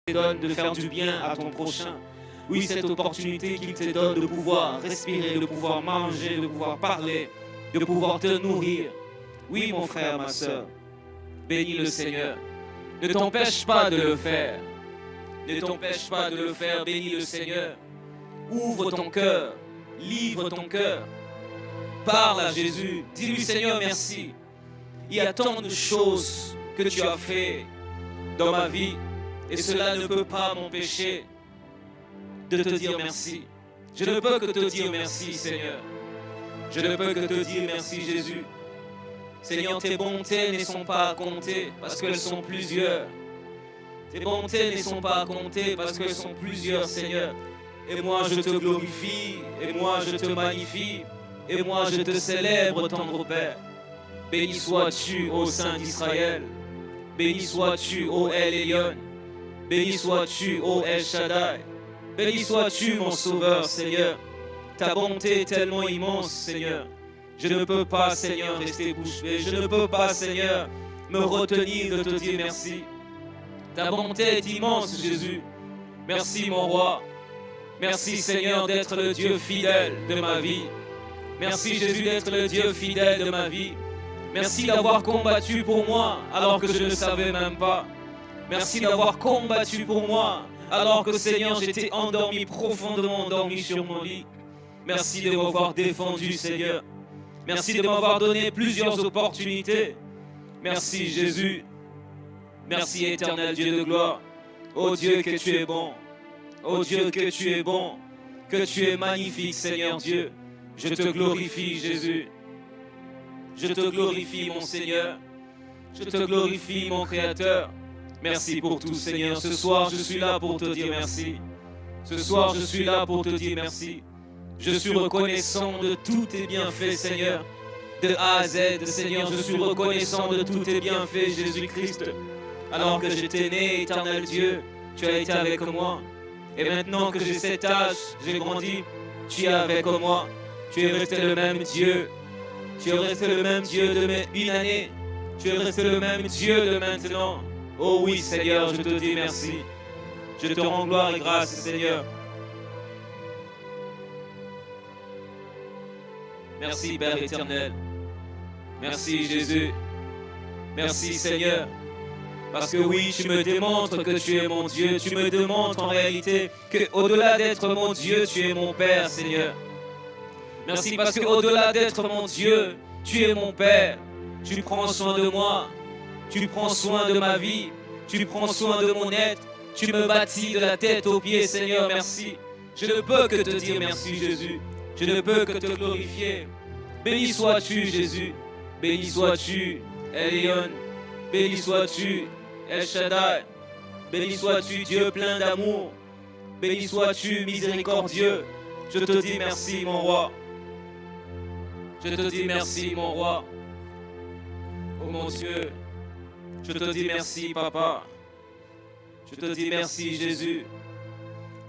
te donne de faire du bien à ton prochain. Oui, cette opportunité qu'il te donne de pouvoir respirer, de pouvoir manger, de pouvoir parler, de pouvoir te nourrir. Oui, mon frère, ma soeur, bénis le Seigneur. Ne t'empêche pas de le faire. Ne t'empêche pas de le faire, bénis le Seigneur. Ouvre ton cœur, livre ton cœur. Parle à Jésus, dis-lui Seigneur merci. Il y a tant de choses que tu as fait dans ma vie et cela ne peut pas m'empêcher de te dire merci. Je ne peux que te dire merci Seigneur. Je ne peux que te dire merci Jésus. Seigneur, tes bontés ne sont pas à compter parce qu'elles sont plusieurs. Tes bontés ne sont pas à compter parce qu'elles sont plusieurs Seigneur. Et moi je te glorifie, et moi je te magnifie, et moi je te célèbre tendre Père. Béni sois-tu, ô Saint d'Israël. Béni sois-tu, ô El Elyon. Béni sois-tu, ô El Shaddai. Béni sois-tu, mon Sauveur, Seigneur. Ta bonté est tellement immense, Seigneur. Je ne peux pas, Seigneur, rester bouche bée. Je ne peux pas, Seigneur, me retenir de te dire merci. Ta bonté est immense, Jésus. Merci, mon roi. Merci, Seigneur, d'être le Dieu fidèle de ma vie. Merci, Jésus, d'être le Dieu fidèle de ma vie. Merci d'avoir combattu pour moi alors que je ne savais même pas. Merci d'avoir combattu pour moi alors que, Seigneur, j'étais endormi, profondément endormi sur mon lit. Merci de m'avoir défendu, Seigneur. Merci de m'avoir donné plusieurs opportunités. Merci, Jésus. Merci, éternel Dieu de gloire. Oh Dieu, que tu es bon. Oh Dieu, que tu es bon. Que tu es magnifique, Seigneur Dieu. Je te glorifie, Jésus. Je te glorifie, mon Seigneur. Je te glorifie, mon Créateur. Merci pour tout, Seigneur. Ce soir, je suis là pour te dire merci. Ce soir, je suis là pour te dire merci. Je suis reconnaissant de tous tes bienfaits, Seigneur. De A à Z, Seigneur, je suis reconnaissant de tous tes bienfaits, Jésus-Christ. Alors que j'étais né, éternel Dieu, tu as été avec moi. Et maintenant que j'ai cet âge, j'ai grandi, tu es avec moi. Tu es resté le même Dieu. Tu es resté le même Dieu de mes 1 année. Tu es resté le même Dieu de maintenant. Oh oui, Seigneur, je te dis merci. Je te rends gloire et grâce, Seigneur. Merci, Père éternel. Merci, Jésus. Merci, Seigneur. Parce que oui, tu me démontres que tu es mon Dieu. Tu me démontres en réalité qu'au-delà d'être mon Dieu, tu es mon Père, Seigneur. Merci parce qu'au-delà d'être mon Dieu, tu es mon Père. Tu prends soin de moi. Tu prends soin de ma vie. Tu prends soin de mon être. Tu me bâtis de la tête aux pieds, Seigneur. Merci. Je ne peux que te dire merci, Jésus. Je ne peux que te glorifier. Béni sois-tu, Jésus. Béni sois-tu, El Elyon. Béni sois-tu, El Shaddai. Béni sois-tu, Dieu plein d'amour. Béni sois-tu, miséricordieux. Je te dis merci, mon roi. Je te dis merci, mon roi. Oh mon Dieu, je te dis merci, Papa. Je te dis merci, Jésus.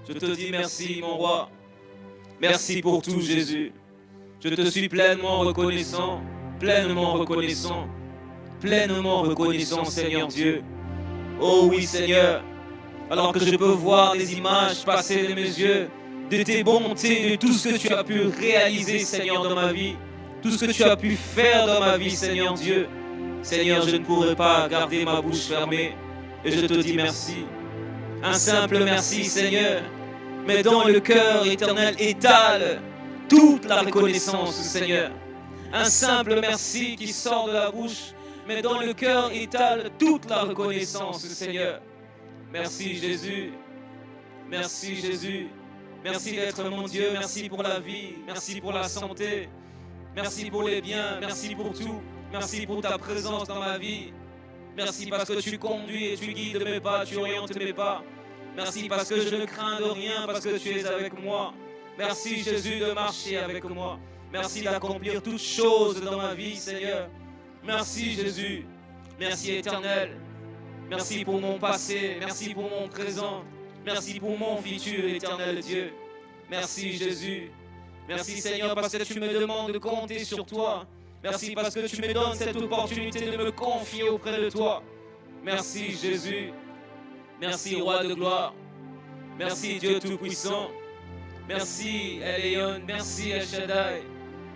Je te dis merci, mon roi. Merci pour tout, Jésus. Je te suis pleinement reconnaissant, pleinement reconnaissant, pleinement reconnaissant, Seigneur Dieu. Oh oui, Seigneur, alors que je peux voir des images passer de mes yeux, de tes bontés, de tout ce que tu as pu réaliser, Seigneur, dans ma vie, tout ce que tu as pu faire dans ma vie, Seigneur Dieu. Seigneur, je ne pourrais pas garder ma bouche fermée et je te dis merci. Un simple merci, Seigneur, mais dans le cœur éternel étale toute la reconnaissance, Seigneur. Un simple merci qui sort de la bouche, mais dans le cœur étale toute la reconnaissance, Seigneur. Merci, Jésus. Merci, Jésus. Merci d'être mon Dieu. Merci pour la vie. Merci pour la santé. Merci pour les biens. Merci pour tout. Merci pour ta présence dans ma vie. Merci parce que tu conduis et tu guides mes pas, tu orientes mes pas. Merci parce que je ne crains de rien, parce que tu es avec moi. Merci Jésus de marcher avec moi. Merci d'accomplir toutes choses dans ma vie, Seigneur. Merci Jésus. Merci éternel. Merci pour mon passé. Merci pour mon présent. Merci pour mon futur, éternel Dieu. Merci Jésus. Merci Seigneur parce que tu me demandes de compter sur toi. Merci parce que tu me donnes cette opportunité de me confier auprès de toi. Merci Jésus. Merci, Roi de gloire. Merci, Dieu Tout-Puissant. Merci, Elion. Merci, El Shaddai.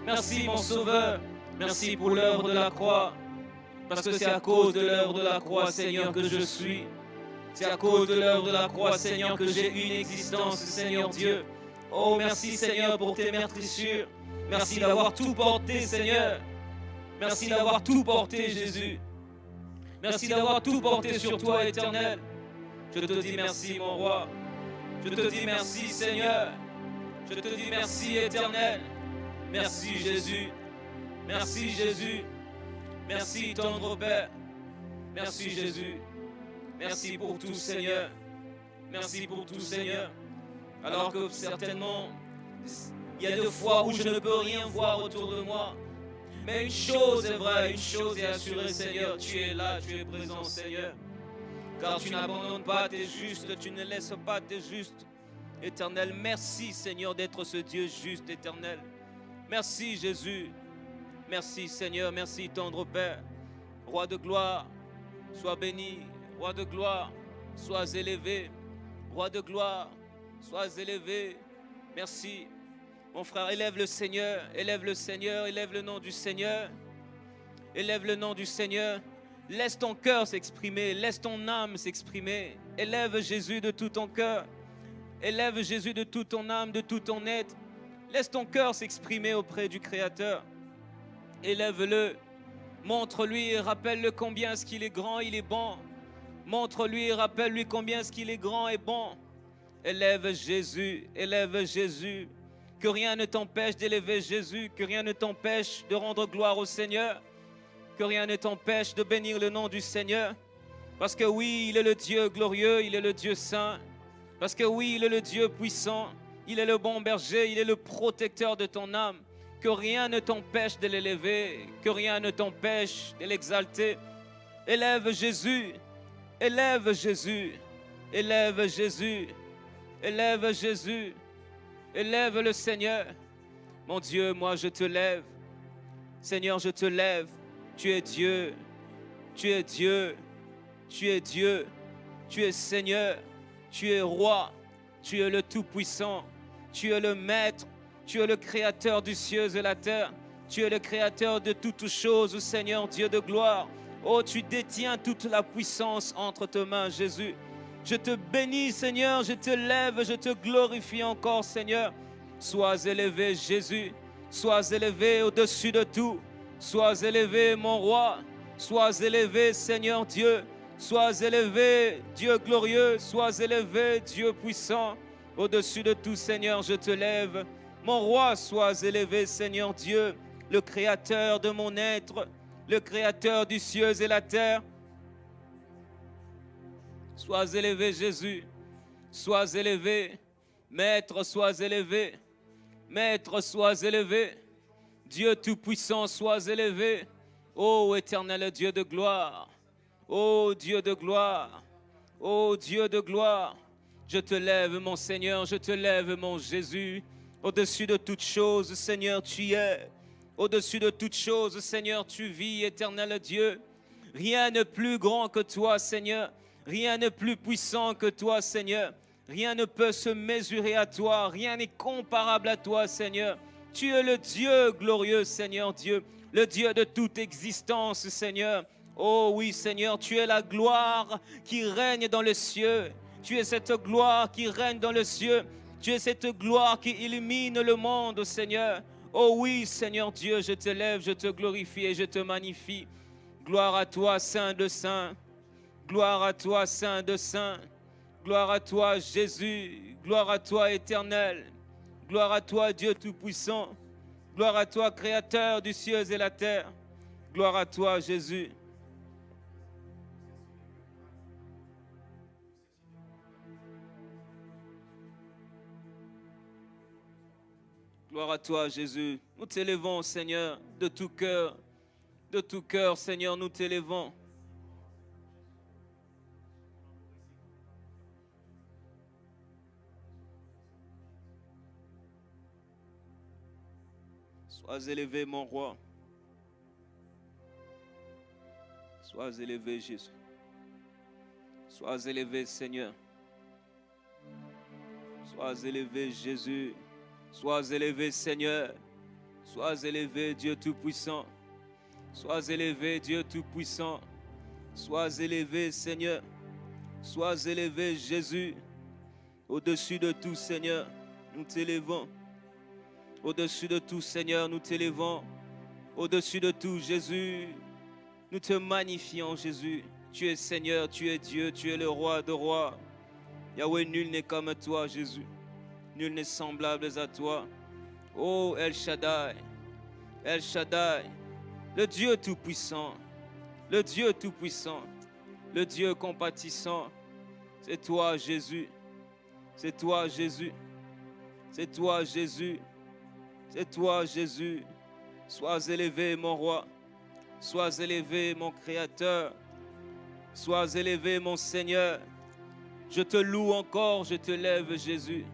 Merci, mon Sauveur. Merci pour l'œuvre de la croix. Parce que c'est à cause de l'œuvre de la croix, Seigneur, que je suis. C'est à cause de l'œuvre de la croix, Seigneur, que j'ai une existence, Seigneur Dieu. Oh, merci, Seigneur, pour tes meurtrissures. Merci d'avoir tout porté, Seigneur. Merci d'avoir tout porté, Jésus. Merci d'avoir tout porté sur toi, Éternel. Je te dis merci, mon roi. Je te dis merci, Seigneur. Je te dis merci, Éternel. Merci, Jésus. Merci, Jésus. Merci, tendre Père. Merci, Jésus. Merci pour tout, Seigneur. Merci pour tout, Seigneur. Alors que certainement, il y a des fois où je ne peux rien voir autour de moi. Mais une chose est vraie, une chose est assurée, Seigneur. Tu es là, tu es présent, Seigneur. Car tu n'abandonnes pas tes justes, tu ne laisses pas tes justes. Éternel, merci, Seigneur, d'être ce Dieu juste, éternel. Merci, Jésus. Merci, Seigneur. Merci, tendre Père. Roi de gloire, sois béni. Roi de gloire, sois élevé. Roi de gloire, sois élevé. Merci. Mon frère, élève le Seigneur, élève le Seigneur, élève le nom du Seigneur. Élève le nom du Seigneur. Laisse ton cœur s'exprimer, laisse ton âme s'exprimer. Élève Jésus de tout ton cœur. Élève Jésus de toute ton âme, de tout ton être. Laisse ton cœur s'exprimer auprès du Créateur. Élève-le. Montre-lui et rappelle-le combien ce qu'il est grand, il est bon. Montre-lui et rappelle-lui combien ce qu'il est grand et bon. Élève Jésus, élève Jésus. Que rien ne t'empêche d'élever Jésus, que rien ne t'empêche de rendre gloire au Seigneur, que rien ne t'empêche de bénir le nom du Seigneur. Parce que oui, il est le Dieu glorieux, il est le Dieu saint. Parce que oui, il est le Dieu puissant, il est le bon berger, il est le protecteur de ton âme. Que rien ne t'empêche de l'élever, que rien ne t'empêche de l'exalter. Élève Jésus, élève Jésus, élève Jésus, élève Jésus. Élève le Seigneur. Mon Dieu, moi je te lève. Seigneur, je te lève. Tu es Dieu. Tu es Dieu. Tu es Dieu. Tu es Seigneur. Tu es Roi. Tu es le Tout-Puissant. Tu es le Maître. Tu es le Créateur du ciel et de la terre. Tu es le Créateur de toutes choses, Seigneur, Dieu de gloire. Oh, tu détiens toute la puissance entre tes mains, Jésus. Je te bénis, Seigneur, je te lève, je te glorifie encore, Seigneur. Sois élevé, Jésus. Sois élevé au-dessus de tout. Sois élevé, mon roi. Sois élevé, Seigneur Dieu. Sois élevé, Dieu glorieux. Sois élevé, Dieu puissant. Au-dessus de tout, Seigneur, je te lève. Mon roi, sois élevé, Seigneur Dieu, le créateur de mon être, le créateur du ciel et la terre. Sois élevé, Jésus. Sois élevé. Maître, sois élevé. Maître, sois élevé. Dieu Tout-Puissant, sois élevé. Ô éternel Dieu de gloire. Ô Dieu de gloire. Ô Dieu de gloire. Je te lève, mon Seigneur. Je te lève, mon Jésus. Au-dessus de toutes choses, Seigneur, tu es. Au-dessus de toutes choses, Seigneur, tu vis, éternel Dieu. Rien n'est plus grand que toi, Seigneur. Rien n'est plus puissant que toi, Seigneur. Rien ne peut se mesurer à toi. Rien n'est comparable à toi, Seigneur. Tu es le Dieu glorieux, Seigneur Dieu. Le Dieu de toute existence, Seigneur. Oh oui, Seigneur, tu es la gloire qui règne dans les cieux. Tu es cette gloire qui règne dans les cieux. Tu es cette gloire qui illumine le monde, Seigneur. Oh oui, Seigneur Dieu, je te lève, je te glorifie et je te magnifie. Gloire à toi, Saint de Saints. Gloire à toi, Saint de Saints. Gloire à toi, Jésus. Gloire à toi, Éternel. Gloire à toi, Dieu Tout-Puissant. Gloire à toi, Créateur du ciel et la terre. Gloire à toi, Jésus. Gloire à toi, Jésus. Nous t'élevons, Seigneur, de tout cœur. De tout cœur, Seigneur, nous t'élevons. Sois élevé, mon roi. Sois élevé, Jésus. Sois élevé, Seigneur. Sois élevé, Jésus. Sois élevé, Seigneur. Sois élevé, Dieu Tout-Puissant. Sois élevé, Dieu Tout-Puissant. Sois élevé, Seigneur. Sois élevé, Jésus. Au-dessus de tout, Seigneur, nous t'élevons. Au-dessus de tout, Seigneur, nous t'élevons. Au-dessus de tout, Jésus, nous te magnifions, Jésus. Tu es Seigneur, tu es Dieu, tu es le roi de rois. Yahweh, nul n'est comme toi, Jésus. Nul n'est semblable à toi. Oh, El Shaddai, El Shaddai, le Dieu tout-puissant, le Dieu tout-puissant, le Dieu compatissant. C'est toi, Jésus. C'est toi, Jésus. C'est toi, Jésus. C'est toi, Jésus. Sois élevé, mon roi. Sois élevé, mon Créateur. Sois élevé, mon Seigneur. Je te loue encore, je te lève, Jésus.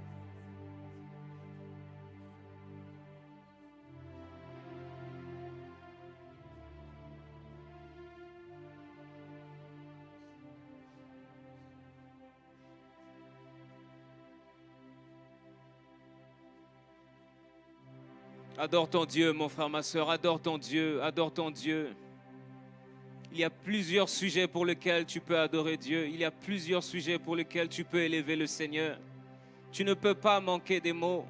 Adore ton Dieu, mon frère, ma soeur. Adore ton Dieu, adore ton Dieu. Il y a plusieurs sujets pour lesquels tu peux adorer Dieu. Il y a plusieurs sujets pour lesquels tu peux élever le Seigneur. Tu ne peux pas manquer des mots.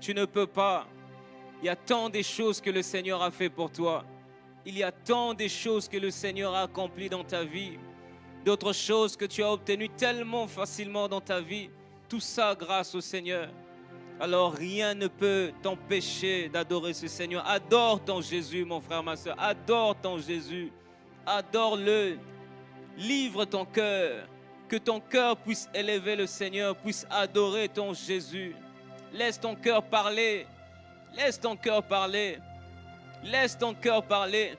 Tu ne peux pas. Il y a tant de choses que le Seigneur a fait pour toi. Il y a tant de choses que le Seigneur a accomplies dans ta vie. D'autres choses que tu as obtenues tellement facilement dans ta vie. Tout ça grâce au Seigneur. Alors rien ne peut t'empêcher d'adorer ce Seigneur. Adore ton Jésus, mon frère, ma soeur. Adore ton Jésus. Adore-le. Livre ton cœur. Que ton cœur puisse élever le Seigneur, puisse adorer ton Jésus. Laisse ton cœur parler. Laisse ton cœur parler. Laisse ton cœur parler.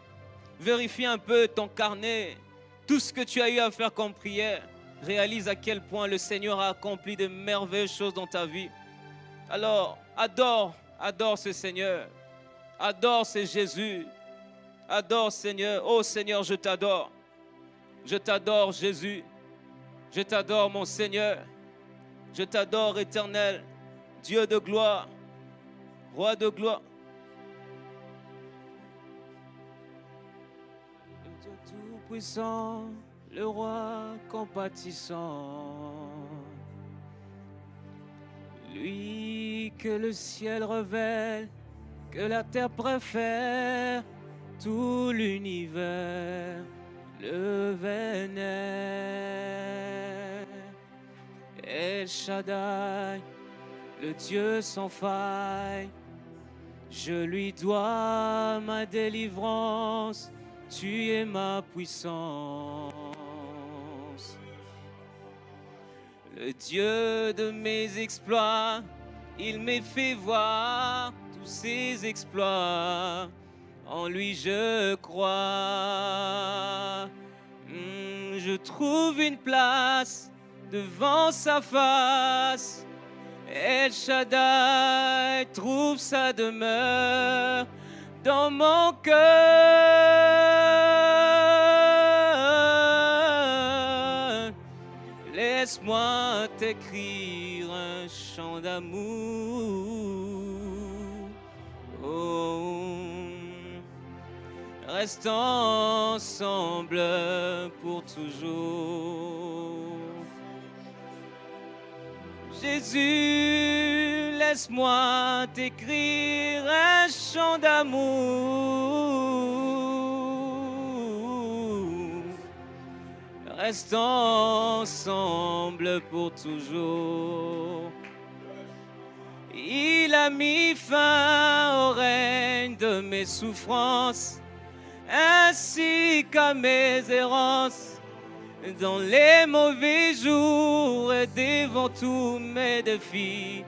Vérifie un peu ton carnet. Tout ce que tu as eu à faire comme prière. Réalise à quel point le Seigneur a accompli de merveilleuses choses dans ta vie. Alors, adore ce Seigneur. Adore ce Jésus. Adore Seigneur. Oh Seigneur, je t'adore. Je t'adore Jésus. Je t'adore mon Seigneur. Je t'adore éternel. Dieu de gloire. Roi de gloire. Le Dieu tout-puissant. Le roi compatissant. Lui que le ciel révèle, que la terre préfère, tout l'univers le vénère. El Shaddai, le Dieu sans faille, je lui dois ma délivrance, tu es ma puissance. Le Dieu de mes exploits, il m'a fait voir tous ses exploits. En lui je crois. Je trouve une place devant sa face. El Shaddai trouve sa demeure dans mon cœur. Laisse-moi t'écrire un chant d'amour. Oh, reste ensemble pour toujours. Jésus, laisse-moi t'écrire un chant d'amour. Reste ensemble pour toujours. Il a mis fin au règne de mes souffrances, ainsi qu'à mes errances. Dans les mauvais jours et devant tous mes défis,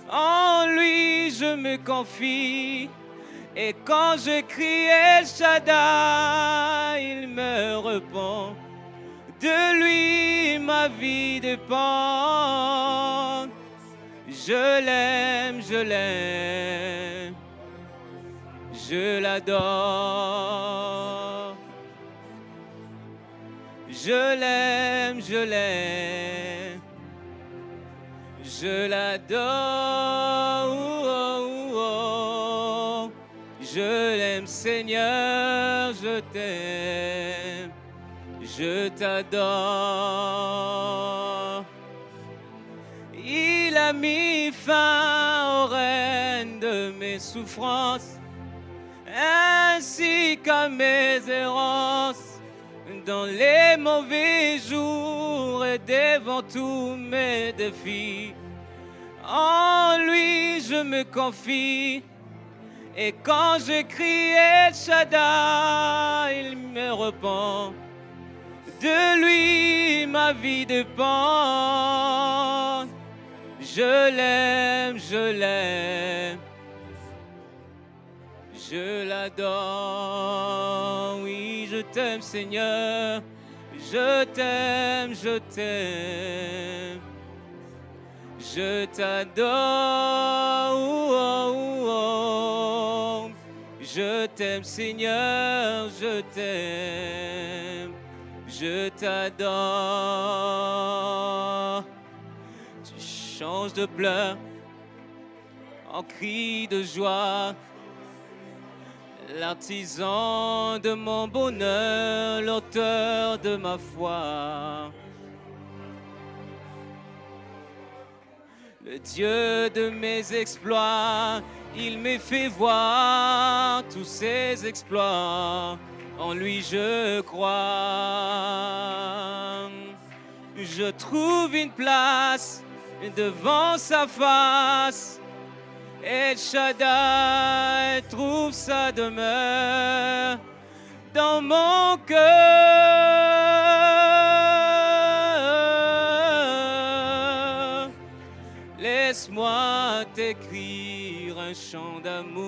en lui je me confie. Et quand je crie El Shaddai, il me répond. De lui ma vie dépend. Je l'aime, je l'adore. Je l'aime, je l'aime. Je l'adore. Je l'aime, Seigneur, je t'aime. Je t'adore. Il a mis fin au règne de mes souffrances, ainsi qu'à mes errances, dans les mauvais jours et devant tous mes défis. En lui je me confie, et quand je crie El Shaddai, il me répond. De lui ma vie dépend. Je l'aime, je l'aime. Je l'adore. Oui, je t'aime, Seigneur. Je t'aime, je t'aime. Je t'adore. Je t'aime, Seigneur, je t'aime. Je t'adore. Tu changes de pleurs en cris de joie. L'artisan de mon bonheur, l'auteur de ma foi. Le Dieu de mes exploits, il m'a fait voir tous ses exploits. En lui je crois. Je trouve une place devant sa face. El Shaddai trouve sa demeure dans mon cœur. Laisse-moi t'écrire un chant d'amour.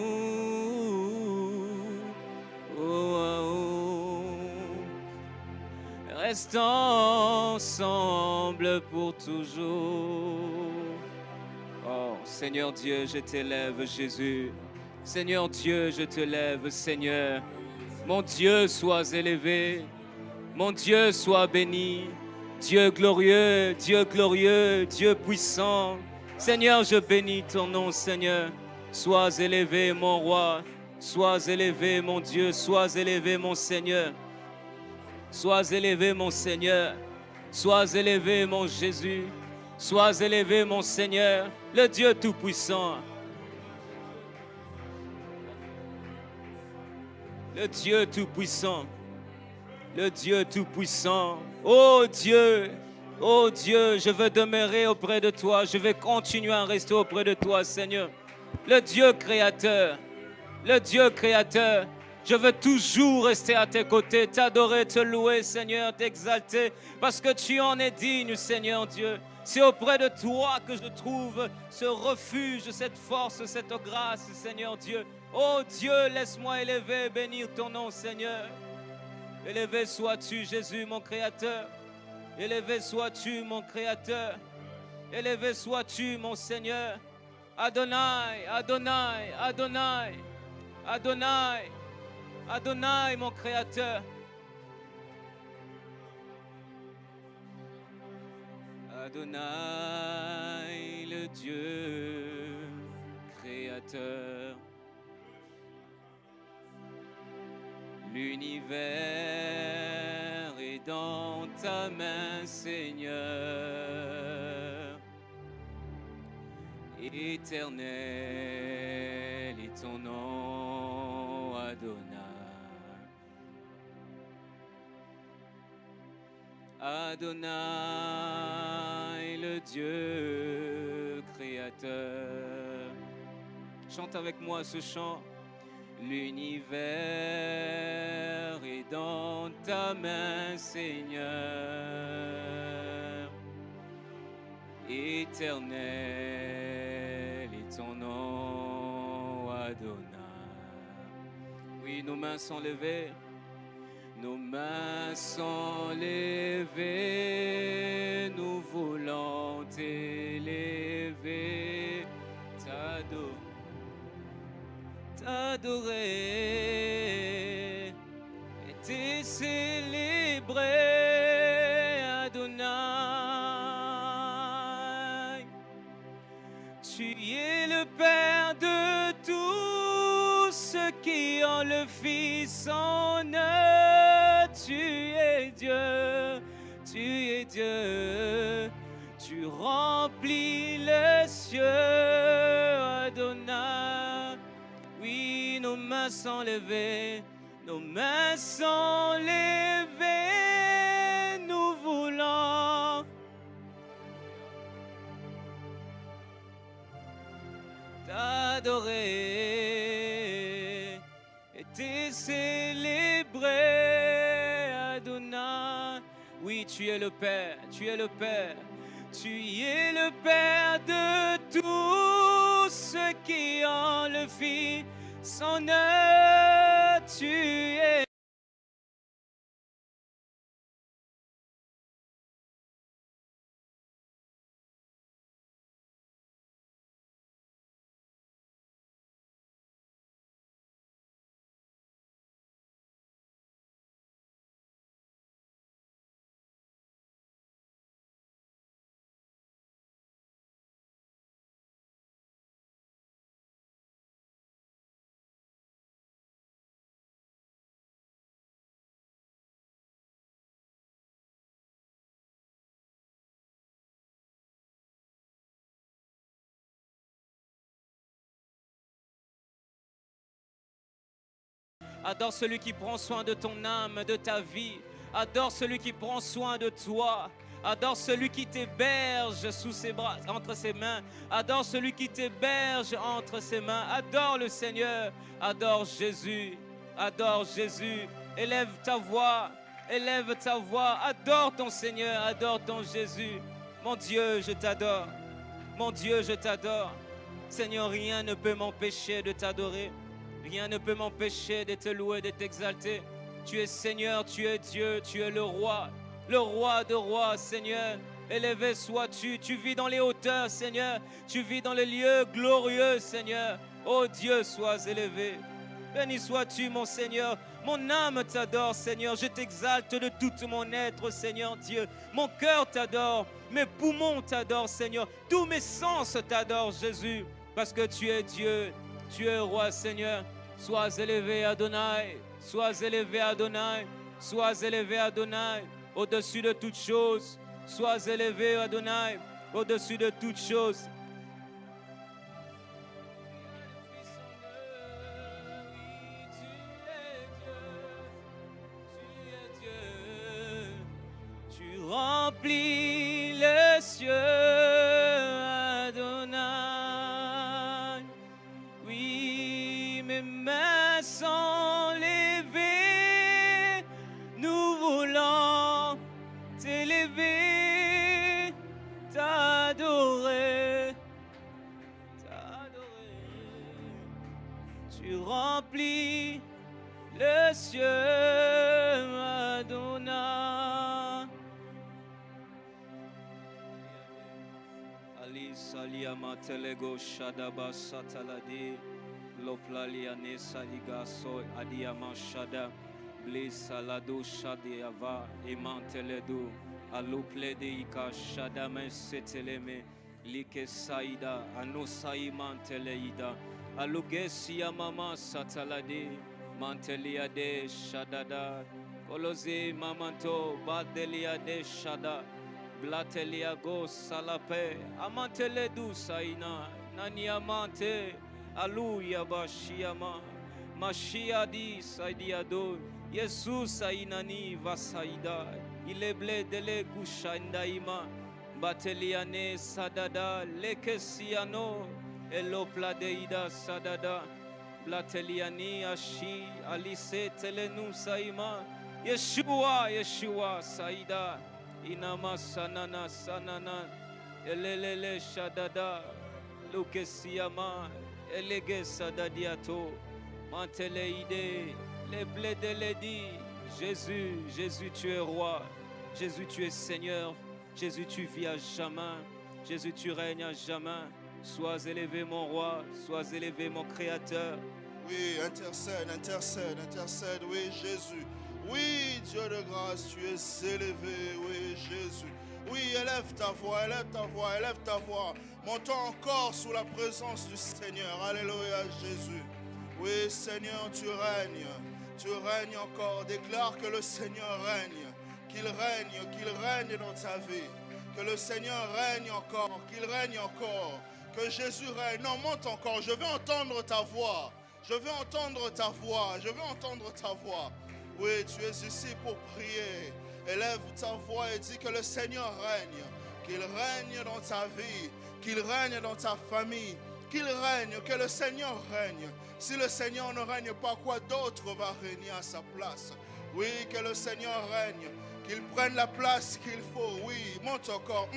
Restons ensemble pour toujours. Oh, Seigneur Dieu, je t'élève, Jésus. Seigneur Dieu, je te lève, Seigneur. Mon Dieu, sois élevé. Mon Dieu, sois béni. Dieu glorieux, Dieu glorieux, Dieu puissant. Seigneur, je bénis ton nom, Seigneur. Sois élevé, mon roi. Sois élevé, mon Dieu. Sois élevé, mon Seigneur. Sois élevé, mon Seigneur. Sois élevé, mon Jésus. Sois élevé, mon Seigneur, le Dieu Tout-Puissant. Le Dieu Tout-Puissant. Le Dieu Tout-Puissant. Oh Dieu, je veux demeurer auprès de toi. Je vais continuer à rester auprès de toi, Seigneur. Le Dieu Créateur. Le Dieu Créateur. Je veux toujours rester à tes côtés, t'adorer, te louer, Seigneur, t'exalter, parce que tu en es digne, Seigneur Dieu. C'est auprès de toi que je trouve ce refuge, cette force, cette grâce, Seigneur Dieu. Oh Dieu, laisse-moi élever, bénir ton nom, Seigneur. Élevé sois-tu, Jésus, mon Créateur. Élevé sois-tu, mon Créateur. Élevé sois-tu, mon Seigneur. Adonai, Adonai, Adonai, Adonai. Adonai, mon Créateur. Adonai, le Dieu Créateur. L'univers est dans ta main, Seigneur. Éternel est ton nom, Adonai. Adonai, le Dieu Créateur. Chante avec moi ce chant. L'univers est dans ta main, Seigneur. Éternel est ton nom, Adonai. Oui, nos mains sont levées. Nos mains sont levées, nous voulons t'élever, t'adorer et te célébrer. Tu es le Père de tous ceux qui ont le Fils en eux. Tu es Dieu, tu es Dieu. Tu remplis les cieux, Adonai. Oui, nos mains sont levées, nos mains sont levées. Nous voulons t'adorer et te célébrer, Adonai. Oui, tu es le Père, tu es le Père. Tu es le Père de tous ceux qui ont le Fils en eux. Tu es Adore celui qui prend soin de ton âme, de ta vie. Adore celui qui prend soin de toi. Adore celui qui t'héberge sous ses bras, entre ses mains. Adore celui qui t'héberge entre ses mains. Adore le Seigneur. Adore Jésus. Adore Jésus. Élève ta voix. Élève ta voix. Adore ton Seigneur. Adore ton Jésus. Mon Dieu, je t'adore. Mon Dieu, je t'adore. Seigneur, rien ne peut m'empêcher de t'adorer. Rien ne peut m'empêcher de te louer, de t'exalter. Tu es Seigneur, tu es Dieu, tu es le roi de rois, Seigneur. Élevé sois-tu, tu vis dans les hauteurs, Seigneur. Tu vis dans les lieux glorieux, Seigneur. Oh Dieu, sois élevé. Béni sois-tu, mon Seigneur. Mon âme t'adore, Seigneur. Je t'exalte de tout mon être, Seigneur Dieu. Mon cœur t'adore, mes poumons t'adorent, Seigneur. Tous mes sens t'adorent, Jésus. Parce que tu es Dieu, tu es roi, Seigneur. Sois élevé, Adonai. Sois élevé, Adonai. Sois élevé, Adonai. Au-dessus de toutes choses. Sois élevé, Adonai. Au-dessus de toutes choses. Tu remplis les cieux, Adonai. Oui, mes mains sont levées. Nous voulons t'élever, t'adorer, t'adorer. Tu remplis les cieux, Adonai. Ali Saliama Telego Shadaba Sataladi Loplaliane Saliga Soy Adiama Shada Blisalado Shadiava Imanteledu Aluple de Ika Shadame Seteleme Like Saida Anusai Manteleida Alugesia Mama Sataladi Mantelia de Shadada Koloze Mamanto Badelia de Shada Blatelia go salape amantele du saina nani amante aluya bashiama mashia di saidiado Jesus sainani vasaida ileble dele kushandaima bateliane sadada lekesiano elopladeida sadada blateliani ashi alise telenu saima Yeshua Yeshua saida Inama sanana sanana elelele shadada lukesiyama elege sadadiato manteleide les blés de l'édi. Jésus, Jésus tu es roi, Jésus tu es Seigneur, Jésus tu vis à jamais, Jésus tu règnes à jamais. Sois élevé mon roi, sois élevé mon créateur. Oui, intercède, intercède, intercède, oui Jésus. Oui, Dieu de grâce, tu es élevé, oui Jésus. Oui, élève ta voix, élève ta voix, élève ta voix. Montons encore sous la présence du Seigneur. Alléluia, Jésus. Oui, Seigneur, tu règnes encore. Déclare que le Seigneur règne, qu'il règne dans ta vie. Que le Seigneur règne encore, qu'il règne encore. Que Jésus règne. Non, monte encore. Je veux entendre ta voix. Je veux entendre ta voix. Je veux entendre ta voix. Oui, tu es ici pour prier. Élève ta voix et dis que le Seigneur règne. Qu'il règne dans ta vie. Qu'il règne dans ta famille. Qu'il règne, que le Seigneur règne. Si le Seigneur ne règne pas, quoi d'autre va régner à sa place? Oui, que le Seigneur règne. Qu'il prenne la place qu'il faut. Oui, monte encore.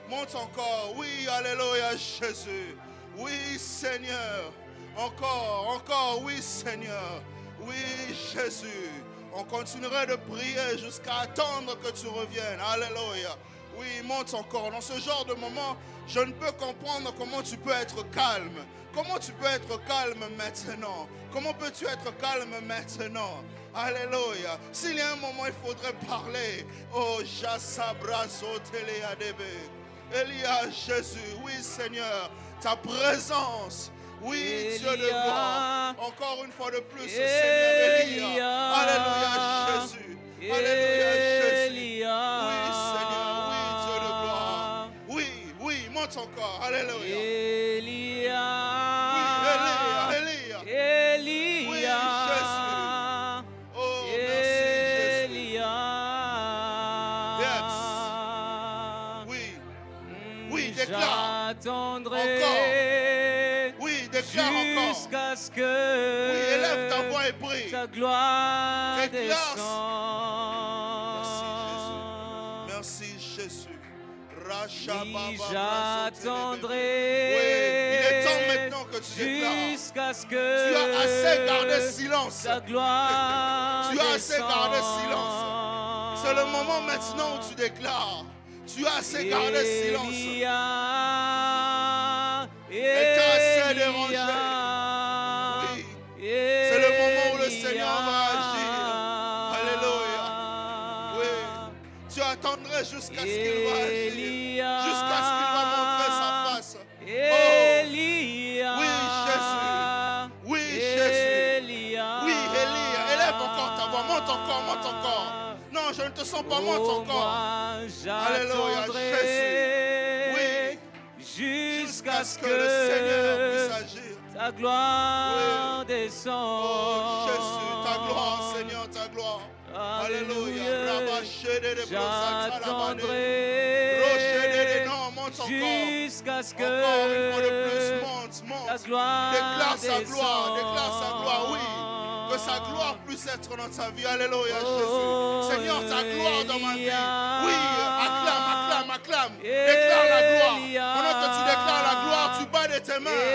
Monte encore. Oui, alléluia, Jésus. Oui, Seigneur. Encore. Oui, Seigneur. Oui, Jésus. On continuerait de prier jusqu'à attendre que tu reviennes. Alléluia. Oui, monte encore. Dans ce genre de moment, je ne peux comprendre comment tu peux être calme. Comment tu peux être calme maintenant? Comment peux-tu être calme maintenant? Alléluia. S'il y a un moment, il faudrait parler. Oh, Jassabrazo Téléadebe. Elia, Jésus. Oui, Seigneur. Ta présence. Oui, Dieu de gloire. Encore une fois de plus, Seigneur Elia. Alléluia, Jésus. Alléluia, Jésus. Oui, Seigneur. Oui, Dieu de gloire. Oui, monte encore. Alléluia. Elia. Oui, Elia. Oui, Jésus. Oh, merci, Jésus. Yes. Oui, déclare. J'attendrai. Oui, déclare encore. Jusqu'à ce que. Oui, élève ta voix et prie. Ta gloire Déclare. descend. Merci, Jésus. Oui, j'attendrai. Oui, il est temps maintenant que tu déclares. Jusqu'à ce que. Tu as assez gardé silence. Ta gloire Tu as assez descend. gardé silence. C'est le moment maintenant où tu déclares. Tu as assez gardé silence. Elle t'a assez dérangé. Oui. C'est le moment où le Seigneur va agir. Alléluia. Oui. Tu attendrais jusqu'à ce qu'il va agir. Jusqu'à ce qu'il va montrer sa face. Oh. Oui, Jésus. Oui, Jésus. Oui, Élie. Élève encore ta voix. Monte encore. Non, je ne te sens pas. Monte encore. Alléluia, Jésus. Oui. Jusqu'à ce que le Seigneur puisse agir. Ta gloire descend. Oh Jésus, ta gloire, Seigneur, ta gloire. Alléluia. J'attendrai. Non, monte encore. Jusqu'à ce que. Encore une fois de plus, monte. Ta gloire Déclare sa descend. gloire, oui. Que sa gloire puisse être dans ta vie. Alléluia, Jésus. Seigneur, ta gloire dans ma vie. Oui, acclame. Déclare la gloire. Pendant que tu déclares la gloire, tu bats de tes mains.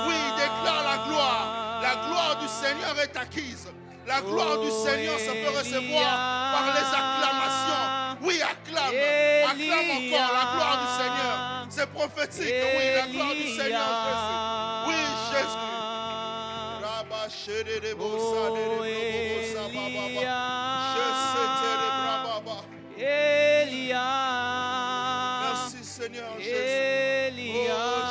Oui, déclare la gloire. La gloire du Seigneur est acquise. La gloire du Seigneur se fait recevoir par les acclamations. Oui, acclame encore la gloire du Seigneur. C'est prophétique, oui, la gloire du Seigneur Jésus. Oui, Jésus. Merci Seigneur Jésus. Oh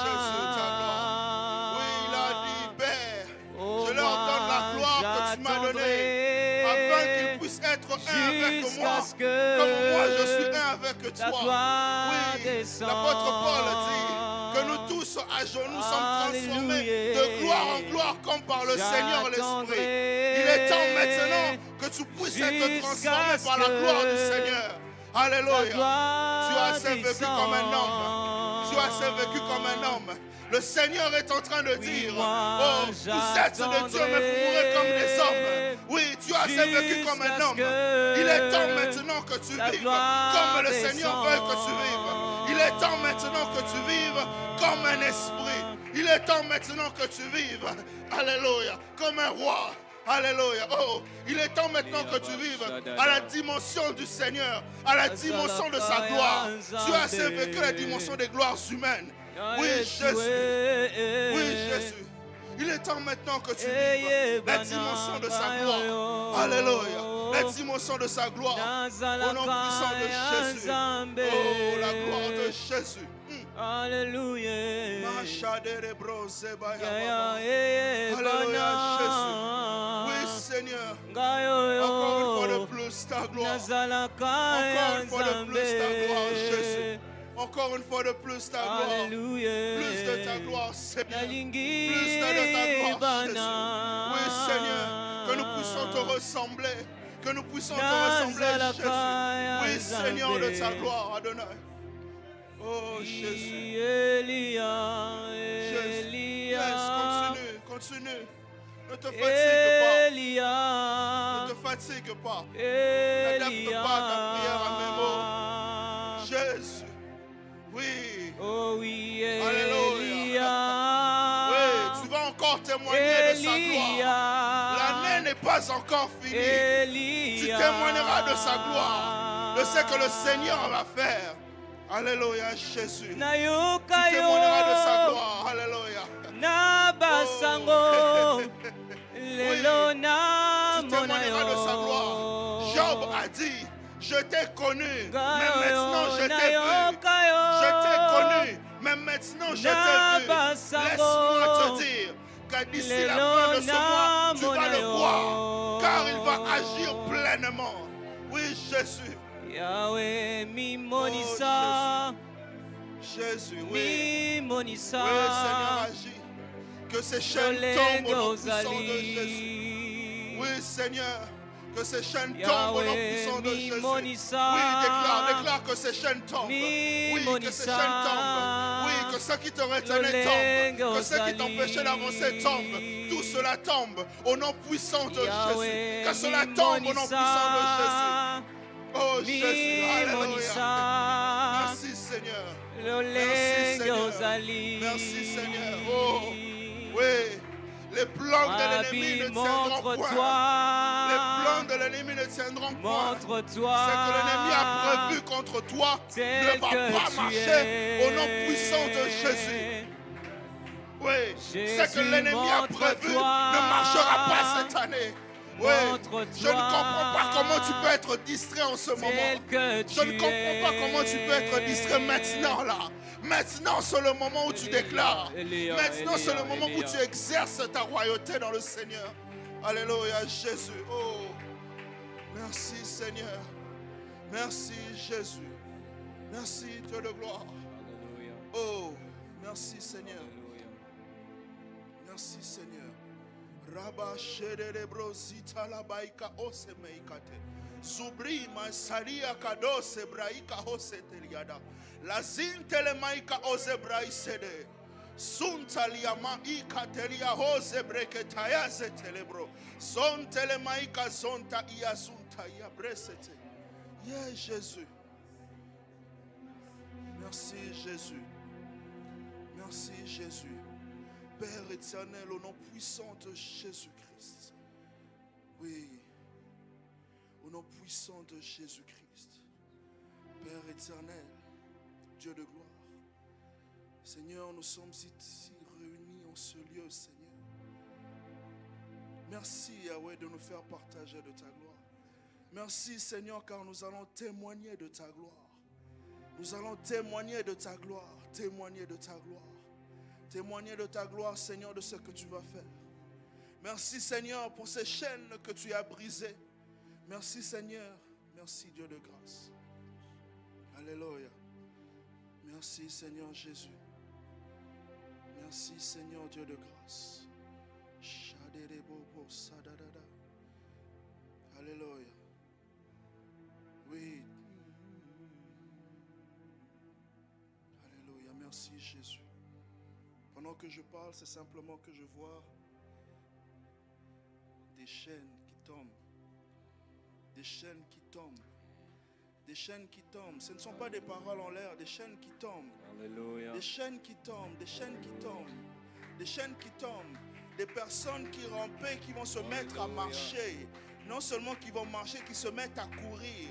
Jésus, ta gloire. Oui, il a dit, Père, je leur donne la gloire que tu m'as donnée, afin qu'ils puissent être un avec moi, comme moi je suis un avec toi. Oui, l'apôtre Paul dit que nous tous à genoux sommes transformés de gloire en gloire comme par le Seigneur l'Esprit. Il est temps maintenant que tu puisses être transformé par la gloire du Seigneur. Alléluia. Tu as assez vécu comme un homme. Tu as assez vécu comme un homme. Le Seigneur est en train de dire, oh, vous êtes de Dieu, mais vous mourrez comme des hommes. Oui, tu as assez vécu comme un homme. Il est temps maintenant que tu vives comme le Seigneur veut que tu vives. Il est temps maintenant que tu vives comme un esprit. Il est temps maintenant que tu vives, alléluia, comme un roi. Alléluia. Oh, il est temps maintenant que tu vives à la dimension du Seigneur, à la dimension de sa gloire. Tu as assez vécu la dimension des gloires humaines. Oui, Jésus. Oui, Jésus. Il est temps maintenant que tu vives la dimension de sa gloire. Alléluia. les dimensions de sa gloire. Au nom puissant de Jésus. Oh, la gloire de Jésus. Alléluia. Alléluia, Jésus. Oui, Seigneur. Encore une fois de plus, ta gloire. Encore une fois de plus, ta gloire, Jésus. Encore une fois de plus, ta gloire. Alléluia. Plus de ta gloire, Seigneur. Plus de ta gloire, Jésus. Oui, Seigneur. Que nous puissions te ressembler. Que nous puissions te ressembler, Jésus. Oui, Seigneur, de ta gloire, Adonai. Oh, Jésus. Jésus. Yes, continue. Ne te fatigue pas. Ne te fatigue pas. N'adapte pas ta prière à mes mots. Jésus. Oui. Oh oui. Alléluia. Oui, tu vas encore témoigner de sa gloire. L'année n'est pas encore finie. Tu témoigneras de sa gloire. De ce que le Seigneur va faire. Alléluia, Jésus. Tu témoigneras de sa gloire. Alléluia. Nabasango. Lelo na Tu témoigneras de sa gloire. Job a dit, je t'ai connu, mais maintenant je t'ai vu. Je t'ai connu, mais maintenant je t'ai vu. Laisse-moi te dire que d'ici la fin de ce mois, tu vas le voir, car il va agir pleinement. Oui, Jésus. Yahweh, mi monisa. Jésus, oui. Mi monisa. Oui, Seigneur, agis. Que ces chaînes tombent au nom puissant de Jésus. Oui, Seigneur. Que ces chaînes tombent au nom puissant de Jésus. Oui, déclare que ces chaînes tombent. Oui, que ces chaînes tombent. Oui, que ceux qui te retenaient tombent. Que ceux qui t'empêchaient d'avancer tombent. Tout cela tombe au nom puissant de Jésus. Que cela tombe au nom puissant de Jésus. Oh Jésus, alléluia. Merci Seigneur. Merci Seigneur. Merci Seigneur. Oh, oui. Les plans de l'ennemi ne tiendront point. Les plans de l'ennemi ne tiendront point. Ce que l'ennemi a prévu contre toi ne va pas marcher au nom puissant de Jésus. Oui, ce que l'ennemi a prévu ne marchera pas cette année. Oui, je ne comprends pas comment tu peux être distrait en ce moment. Je ne comprends pas comment tu peux être distrait maintenant là. Maintenant c'est le moment où tu déclares. Maintenant c'est le moment où tu exerces ta royauté dans le Seigneur. Alléluia Jésus. Oh, merci Seigneur. Merci Jésus. Merci Dieu de gloire. Oh, merci Seigneur. Merci Seigneur. Rabba shere brosita la baika ose meikate. Zubri masaria kadose braika ose teriada. La zintele maika ose braisede. Suntalia maika teria ose breketaya se telebro. Sontele maika zonta ia sunta ia bresete. Yeah, Jésus. Merci Jésus. Merci Jésus. Père éternel, au nom puissant de Jésus-Christ. Oui, au nom puissant de Jésus-Christ. Père éternel, Dieu de gloire. Seigneur, nous sommes ici réunis en ce lieu, Seigneur. Merci, Yahweh, de nous faire partager de ta gloire. Merci, Seigneur, car nous allons témoigner de ta gloire. Nous allons témoigner de ta gloire, témoigner de ta gloire. Témoigner de ta gloire, Seigneur, de ce que tu vas faire. Merci, Seigneur, pour ces chaînes que tu as brisées. Merci, Seigneur. Merci, Dieu de grâce. Alléluia. Merci, Seigneur Jésus. Merci, Seigneur, Dieu de grâce. Alléluia. Oui. Alléluia. Merci, Jésus. Pendant que je parle, c'est simplement que je vois des chaînes qui tombent. Des chaînes qui tombent. Des chaînes qui tombent. Ce ne sont pas des paroles en l'air, des chaînes qui tombent. Alléluia. Des chaînes qui tombent, des chaînes qui tombent. Des chaînes qui tombent. Des personnes qui rampaient, qui vont se mettre à marcher. Non seulement qui vont marcher, qui se mettent à courir.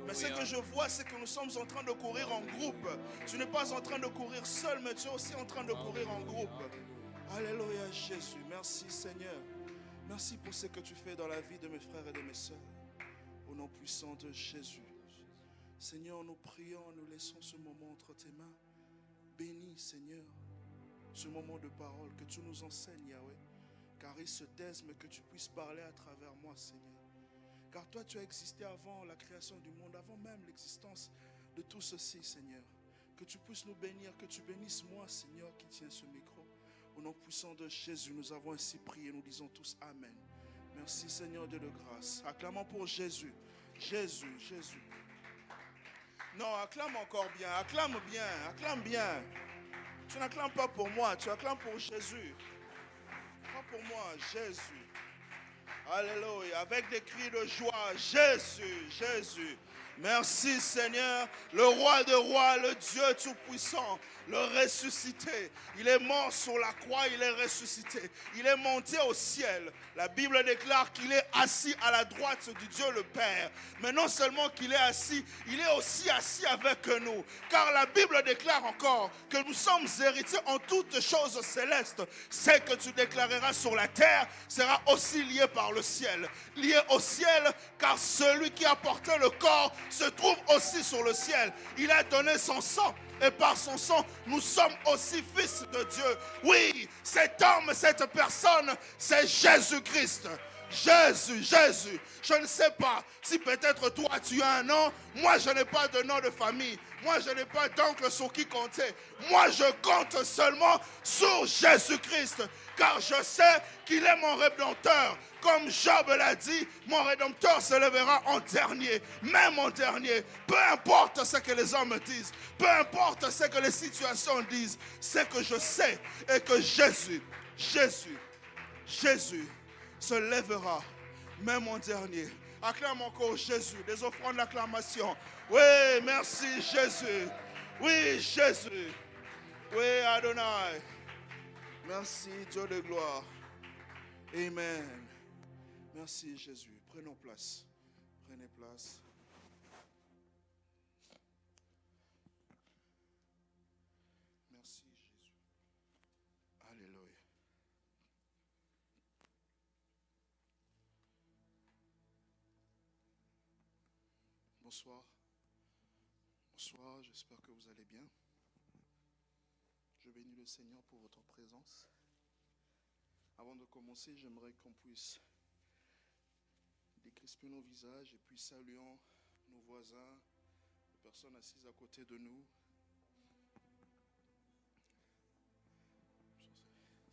Mais ce que je vois, c'est que nous sommes en train de courir en groupe. Tu n'es pas en train de courir seul, mais tu es aussi en train de courir en groupe. Alléluia Jésus. Merci Seigneur. Merci pour ce que tu fais dans la vie de mes frères et de mes sœurs. Au nom puissant de Jésus. Seigneur, nous prions, nous laissons ce moment entre tes mains. Bénis, Seigneur, ce moment de parole, que tu nous enseignes, Yahweh. Car ils se taisent, mais que tu puisses parler à travers moi, Seigneur. Car toi, tu as existé avant la création du monde, avant même l'existence de tout ceci, Seigneur. Que tu puisses nous bénir, que tu bénisses moi, Seigneur, qui tiens ce micro. Au nom puissant de Jésus, nous avons ainsi prié, nous disons tous Amen. Merci, Seigneur Dieu de grâce. Acclamons pour Jésus. Jésus, Jésus. Non, acclame encore bien, acclame bien, acclame bien. Tu n'acclames pas pour moi, tu acclames pour Jésus. Pas pour moi, Jésus. Alléluia, avec des cris de joie, Jésus, Jésus. Merci Seigneur, le roi de rois, le Dieu tout-puissant, le ressuscité. Il est mort sur la croix, il est ressuscité. Il est monté au ciel. La Bible déclare qu'il est assis à la droite du Dieu le Père. Mais non seulement qu'il est assis, il est aussi assis avec nous. Car la Bible déclare encore que nous sommes héritiers en toutes choses célestes. Ce que tu déclareras sur la terre sera aussi lié par le ciel. Lié au ciel, car celui qui a porté le corps se trouve aussi sur le ciel. Il a donné son sang. Et par son sang, nous sommes aussi fils de Dieu. Oui, cet homme, cette personne, c'est Jésus-Christ. Jésus, Jésus. Je ne sais pas si peut-être toi tu as un nom. Moi, je n'ai pas de nom de famille. Moi, je n'ai pas d'oncle sur qui compter. Moi, je compte seulement sur Jésus-Christ. Car je sais qu'il est mon rédempteur. Comme Job l'a dit, mon rédempteur se lèvera en dernier. Même en dernier. Peu importe ce que les hommes disent. Peu importe ce que les situations disent. C'est que je sais et que Jésus se lèvera, même en dernier. Acclame encore Jésus, des offrandes d'acclamation. Oui, merci Jésus. Oui, Jésus. Oui, Adonai. Merci Dieu de gloire. Amen. Merci Jésus. Prenons place. Prenez place. Merci Jésus. Alléluia. Bonsoir. Bonsoir, j'espère que vous allez bien. Je bénis le Seigneur pour votre présence. Avant de commencer, j'aimerais qu'on puisse décrisper nos visages et puis saluons nos voisins, les personnes assises à côté de nous.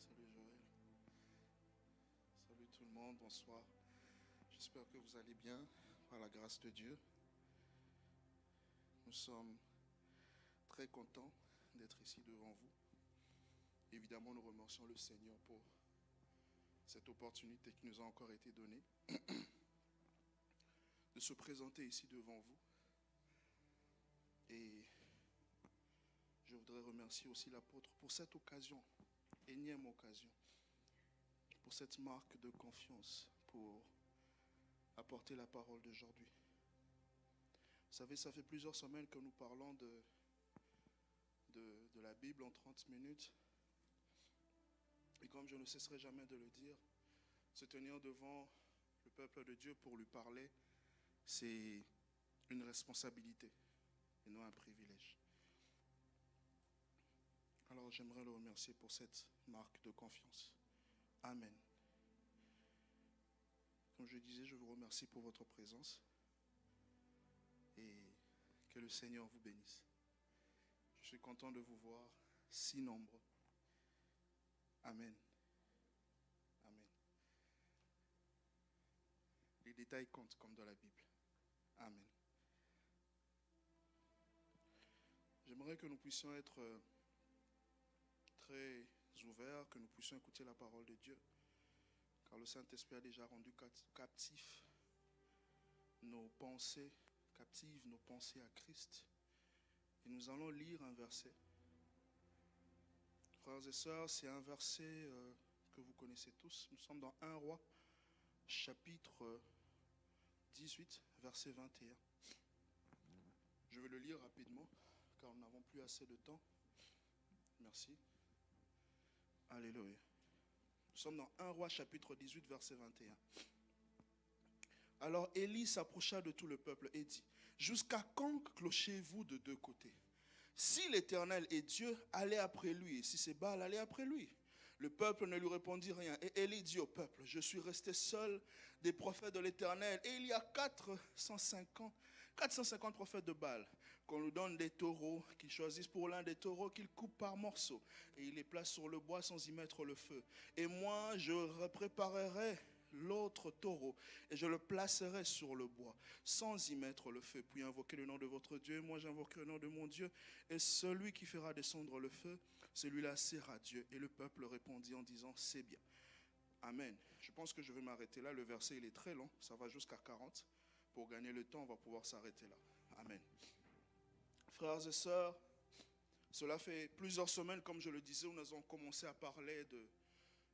Salut Joël. Salut tout le monde, bonsoir. J'espère que vous allez bien par la grâce de Dieu. Nous sommes très contents d'être ici devant vous. Évidemment, nous remercions le Seigneur pour cette opportunité qui nous a encore été donnée de se présenter ici devant vous. Et je voudrais remercier aussi l'apôtre pour cette occasion, énième occasion, pour cette marque de confiance, pour apporter la parole d'aujourd'hui. Vous savez, ça fait plusieurs semaines que nous parlons de la Bible en 30 minutes. Et comme je ne cesserai jamais de le dire, se tenir devant le peuple de Dieu pour lui parler, c'est une responsabilité et non un privilège. Alors j'aimerais le remercier pour cette marque de confiance. Amen. Comme je disais, je vous remercie pour votre présence et que le Seigneur vous bénisse. Je suis content de vous voir si nombreux. Amen. Amen. Les détails comptent comme dans la Bible. Amen. J'aimerais que nous puissions être très ouverts, que nous puissions écouter la parole de Dieu, car le Saint-Esprit a déjà rendu captifs nos pensées, captives nos pensées à Christ. Et nous allons lire un verset. Frères et sœurs, c'est un verset que vous connaissez tous. Nous sommes dans 1 Roi, chapitre 18, verset 21. Je vais le lire rapidement, car nous n'avons plus assez de temps. Merci. Alléluia. Nous sommes dans 1 Roi, chapitre 18, verset 21. Alors Élie s'approcha de tout le peuple et dit, jusqu'à quand clochez-vous de deux côtés? Si l'Éternel est Dieu, allez après lui, et si c'est Baal, allez après lui. Le peuple ne lui répondit rien. Et Élie dit au peuple, je suis resté seul des prophètes de l'Éternel. Et il y a 450 prophètes de Baal. Qu'on nous donne des taureaux, qu'ils choisissent pour l'un des taureaux, qu'ils coupent par morceaux. Et ils les placent sur le bois sans y mettre le feu. Et moi, je préparerai l'autre taureau, et je le placerai sur le bois, sans y mettre le feu, puis invoquer le nom de votre Dieu, et moi j'invoquerai le nom de mon Dieu, et celui qui fera descendre le feu, celui-là sera Dieu. Et le peuple répondit en disant, c'est bien. Amen. Je pense que je vais m'arrêter là, le verset il est très long, ça va jusqu'à 40, pour gagner le temps, on va pouvoir s'arrêter là. Amen. Frères et sœurs, cela fait plusieurs semaines, comme je le disais, où nous avons commencé à parler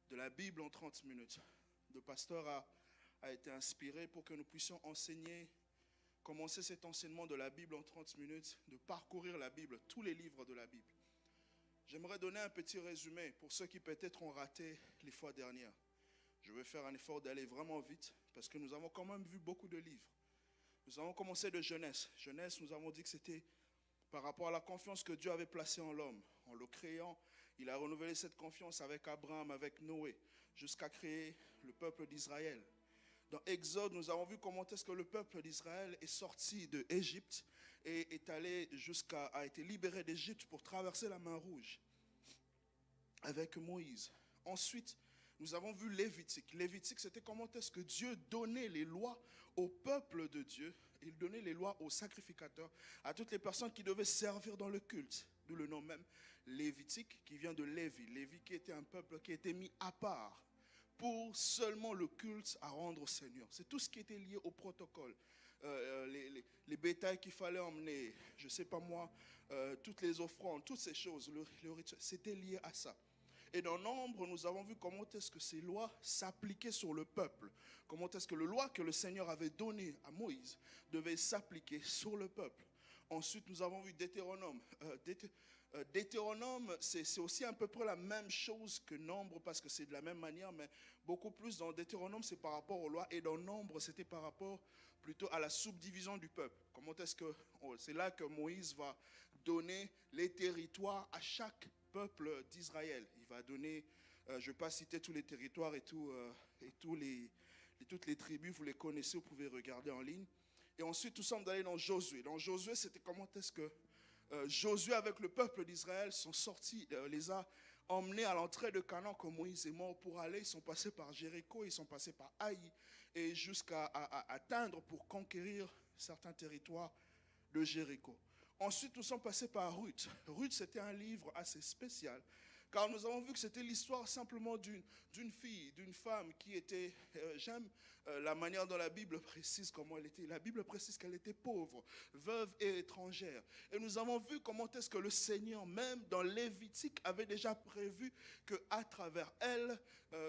de la Bible en 30 minutes. Le pasteur a été inspiré pour que nous puissions commencer cet enseignement de la Bible en 30 minutes, de parcourir la Bible, tous les livres de la Bible. J'aimerais donner un petit résumé pour ceux qui peut-être ont raté les fois dernières. Je vais faire un effort d'aller vraiment vite parce que nous avons quand même vu beaucoup de livres. Nous avons commencé de Genèse. Genèse, nous avons dit que c'était par rapport à la confiance que Dieu avait placée en l'homme. En le créant, il a renouvelé cette confiance avec Abraham, avec Noé, jusqu'à créer le peuple d'Israël. Dans Exode, nous avons vu comment est-ce que le peuple d'Israël est sorti d'Égypte et a été libéré d'Égypte pour traverser la mer Rouge avec Moïse. Ensuite, nous avons vu Lévitique. Lévitique, c'était comment est-ce que Dieu donnait les lois au peuple de Dieu. Il donnait les lois aux sacrificateurs, à toutes les personnes qui devaient servir dans le culte. D'où le nom même Lévitique, qui vient de Lévi. Lévi qui était un peuple qui était mis à part pour seulement le culte à rendre au Seigneur. C'est tout ce qui était lié au protocole. Les bétails qu'il fallait emmener, je ne sais pas moi, toutes les offrandes, toutes ces choses, le rituel, c'était lié à ça. Et dans Nombre, nous avons vu comment est-ce que ces lois s'appliquaient sur le peuple. Comment est-ce que les lois que le Seigneur avait données à Moïse devaient s'appliquer sur le peuple. Ensuite, nous avons vu Deutéronome. Deutéronome, c'est aussi à peu près la même chose que Nombre, parce que c'est de la même manière, mais beaucoup plus dans Deutéronome, c'est par rapport aux lois, et dans Nombre, c'était par rapport plutôt à la subdivision du peuple. C'est là que Moïse va donner les territoires à chaque peuple d'Israël. Il va donner, je ne vais pas citer tous les territoires et toutes les tribus, vous les connaissez, vous pouvez regarder en ligne. Et ensuite, nous sommes allés dans Josué. Dans Josué, c'était comment est-ce que Josué avec le peuple d'Israël sont sortis, les a emmenés à l'entrée de Canaan quand Moïse est mort pour aller. Ils sont passés par Jéricho, ils sont passés par Haï et jusqu'à atteindre pour conquérir certains territoires de Jéricho. Ensuite, nous sommes passés par Ruth. Ruth, c'était un livre assez spécial, car nous avons vu que c'était l'histoire simplement d'une fille, d'une femme qui était, j'aime la manière dont la Bible précise comment elle était. La Bible précise qu'elle était pauvre, veuve et étrangère. Et nous avons vu comment est-ce que le Seigneur, même dans Lévitique, avait déjà prévu qu'à travers elle,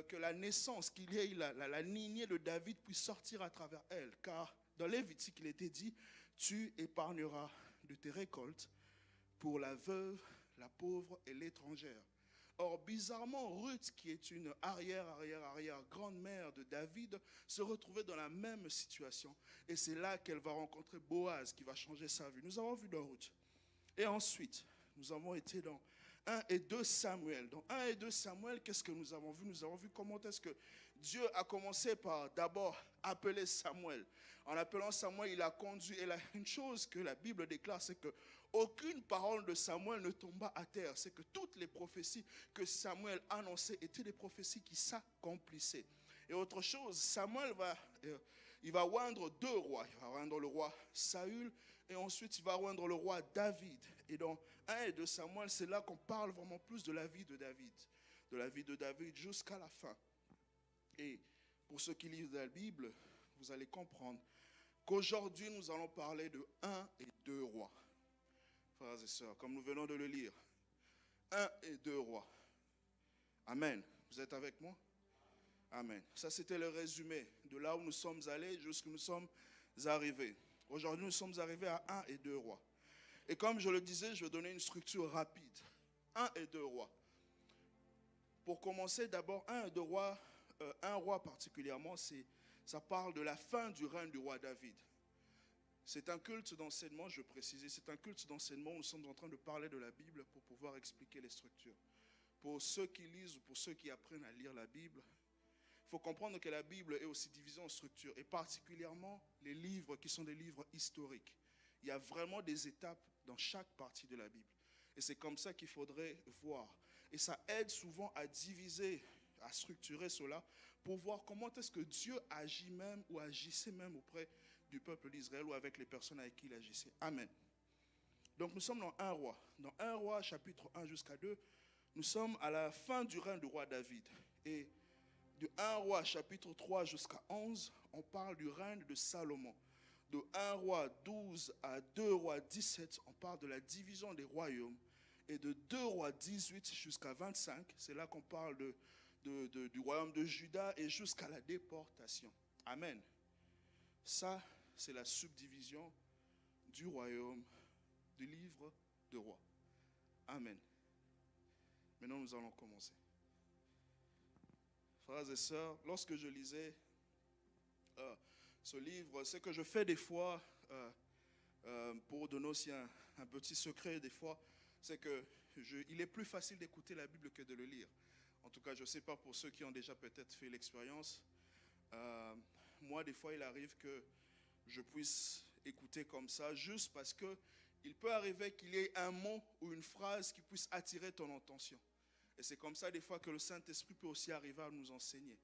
que la naissance, qu'il y ait la lignée de David puisse sortir à travers elle. Car dans Lévitique, il était dit, tu épargneras de tes récoltes pour la veuve, la pauvre et l'étrangère. Or, bizarrement, Ruth, qui est une arrière-grand-mère de David, se retrouvait dans la même situation. Et c'est là qu'elle va rencontrer Boaz, qui va changer sa vie. Nous avons vu dans Ruth. Et ensuite, nous avons été dans 1 et 2 Samuel. Dans 1 et 2 Samuel, qu'est-ce que nous avons vu? Nous avons vu comment est-ce que Dieu a commencé par d'abord appeler Samuel. En appelant Samuel, il a conduit. Et une chose que la Bible déclare, c'est que aucune parole de Samuel ne tomba à terre. C'est que toutes les prophéties que Samuel annonçait étaient des prophéties qui s'accomplissaient. Et autre chose, Samuel il va oindre 2 rois. Il va oindre le roi Saül et ensuite il va oindre le roi David. Et dans 1 et 2 Samuel, c'est là qu'on parle vraiment plus de la vie de David. De la vie de David jusqu'à la fin. Et pour ceux qui lisent la Bible, vous allez comprendre qu'aujourd'hui nous allons parler de 1 et 2 rois. Frères et sœurs, comme nous venons de le lire. 1 et 2 rois. Amen. Vous êtes avec moi? Amen. Ça, c'était le résumé de là où nous sommes allés jusqu'où nous sommes arrivés. Aujourd'hui, nous sommes arrivés à 1 et 2 rois. Et comme je le disais, je vais donner une structure rapide. 1 et 2 rois. Pour commencer, d'abord, 1 et 2 rois, un roi particulièrement, c'est ça parle de la fin du règne du roi David. C'est un culte d'enseignement, je précise, c'est un culte d'enseignement où nous sommes en train de parler de la Bible pour pouvoir expliquer les structures. Pour ceux qui lisent ou pour ceux qui apprennent à lire la Bible, il faut comprendre que la Bible est aussi divisée en structures, et particulièrement les livres qui sont des livres historiques. Il y a vraiment des étapes dans chaque partie de la Bible. Et c'est comme ça qu'il faudrait voir. Et ça aide souvent à diviser, à structurer cela, pour voir comment est-ce que Dieu agit même ou agissait même auprès du peuple d'Israël ou avec les personnes avec qui il agissait. Amen. Donc nous sommes dans 1 roi. Dans 1 roi, chapitre 1 jusqu'à 2, nous sommes à la fin du règne du roi David. Et de 1 roi, chapitre 3 jusqu'à 11, on parle du règne de Salomon. De 1 roi 12 à 2 rois 17, on parle de la division des royaumes. Et de 2 rois 18 jusqu'à 25, c'est là qu'on parle du royaume de Juda et jusqu'à la déportation. Amen. Ça, c'est la subdivision du royaume, du livre de rois. Amen. Maintenant, nous allons commencer. Frères et sœurs, lorsque je lisais ce livre, ce que je fais des fois, pour donner aussi un petit secret des fois, c'est qu'il est plus facile d'écouter la Bible que de le lire. En tout cas, je ne sais pas pour ceux qui ont déjà peut-être fait l'expérience. Moi, des fois, il arrive que je puisse écouter comme ça, juste parce qu'il peut arriver qu'il y ait un mot ou une phrase qui puisse attirer ton attention. Et c'est comme ça, des fois, que le Saint-Esprit peut aussi arriver à nous enseigner.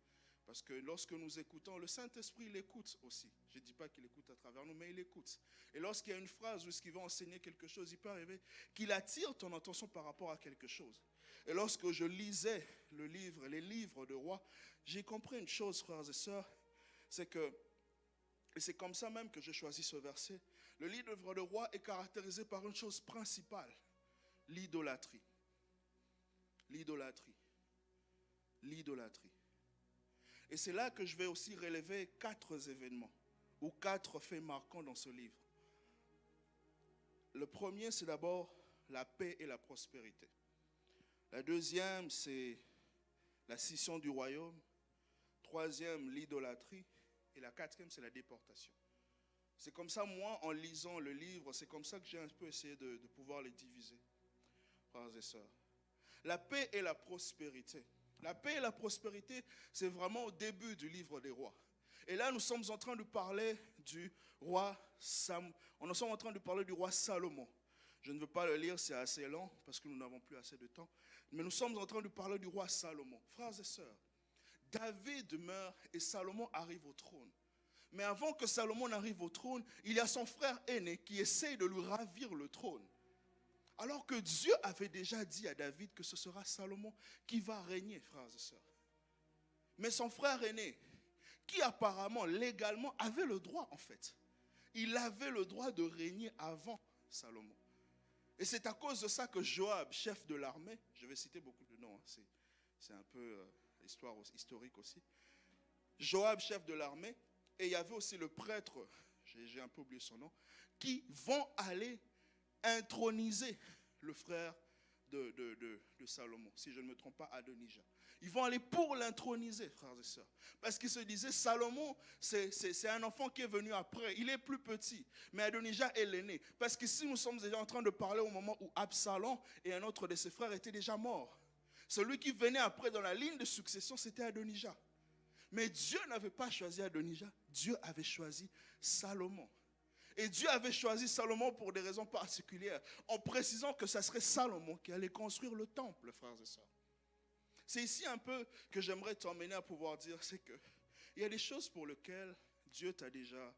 Parce que lorsque nous écoutons, le Saint-Esprit, il écoute aussi. Je ne dis pas qu'il écoute à travers nous, mais il écoute. Et lorsqu'il y a une phrase où il va enseigner quelque chose, il peut arriver qu'il attire ton attention par rapport à quelque chose. Et lorsque je lisais les livres de rois, j'ai compris une chose, frères et sœurs, c'est que, et c'est comme ça même que j'ai choisi ce verset, le livre de rois est caractérisé par une chose principale, l'idolâtrie. L'idolâtrie. L'idolâtrie. Et c'est là que je vais aussi relever 4 événements ou 4 faits marquants dans ce livre. Le premier, c'est d'abord la paix et la prospérité. La deuxième, c'est la scission du royaume. Troisième, l'idolâtrie. Et la quatrième, c'est la déportation. C'est comme ça, moi, en lisant le livre, c'est comme ça que j'ai un peu essayé de pouvoir les diviser, frères et sœurs. La paix et la prospérité. La paix et la prospérité, c'est vraiment au début du livre des rois. Et là, nous sommes en train de parler du roi Salomon. Je ne veux pas le lire, c'est assez long, parce que nous n'avons plus assez de temps. Mais nous sommes en train de parler du roi Salomon. Frères et sœurs, David meurt et Salomon arrive au trône. Mais avant que Salomon n'arrive au trône, il y a son frère aîné qui essaye de lui ravir le trône. Alors que Dieu avait déjà dit à David que ce sera Salomon qui va régner, frères et sœurs. Mais son frère aîné, qui apparemment, légalement, avait le droit en fait. Il avait le droit de régner avant Salomon. Et c'est à cause de ça que Joab, chef de l'armée, je vais citer beaucoup de noms, c'est un peu histoire historique aussi. Joab, chef de l'armée, et il y avait aussi le prêtre, j'ai un peu oublié son nom, qui vont aller introniser le frère de Salomon, si je ne me trompe pas, Adonijah. Ils vont aller pour l'introniser, frères et sœurs. Parce qu'ils se disaient, Salomon, c'est un enfant qui est venu après. Il est plus petit, mais Adonijah est l'aîné. Parce qu'ici, nous sommes déjà en train de parler au moment où Absalom et un autre de ses frères étaient déjà morts. Celui qui venait après dans la ligne de succession, c'était Adonijah. Mais Dieu n'avait pas choisi Adonijah, Dieu avait choisi Salomon. Et Dieu avait choisi Salomon pour des raisons particulières, en précisant que ça serait Salomon qui allait construire le temple, frères et sœurs. C'est ici un peu que j'aimerais t'emmener à pouvoir dire, c'est que il y a des choses pour lesquelles Dieu t'a déjà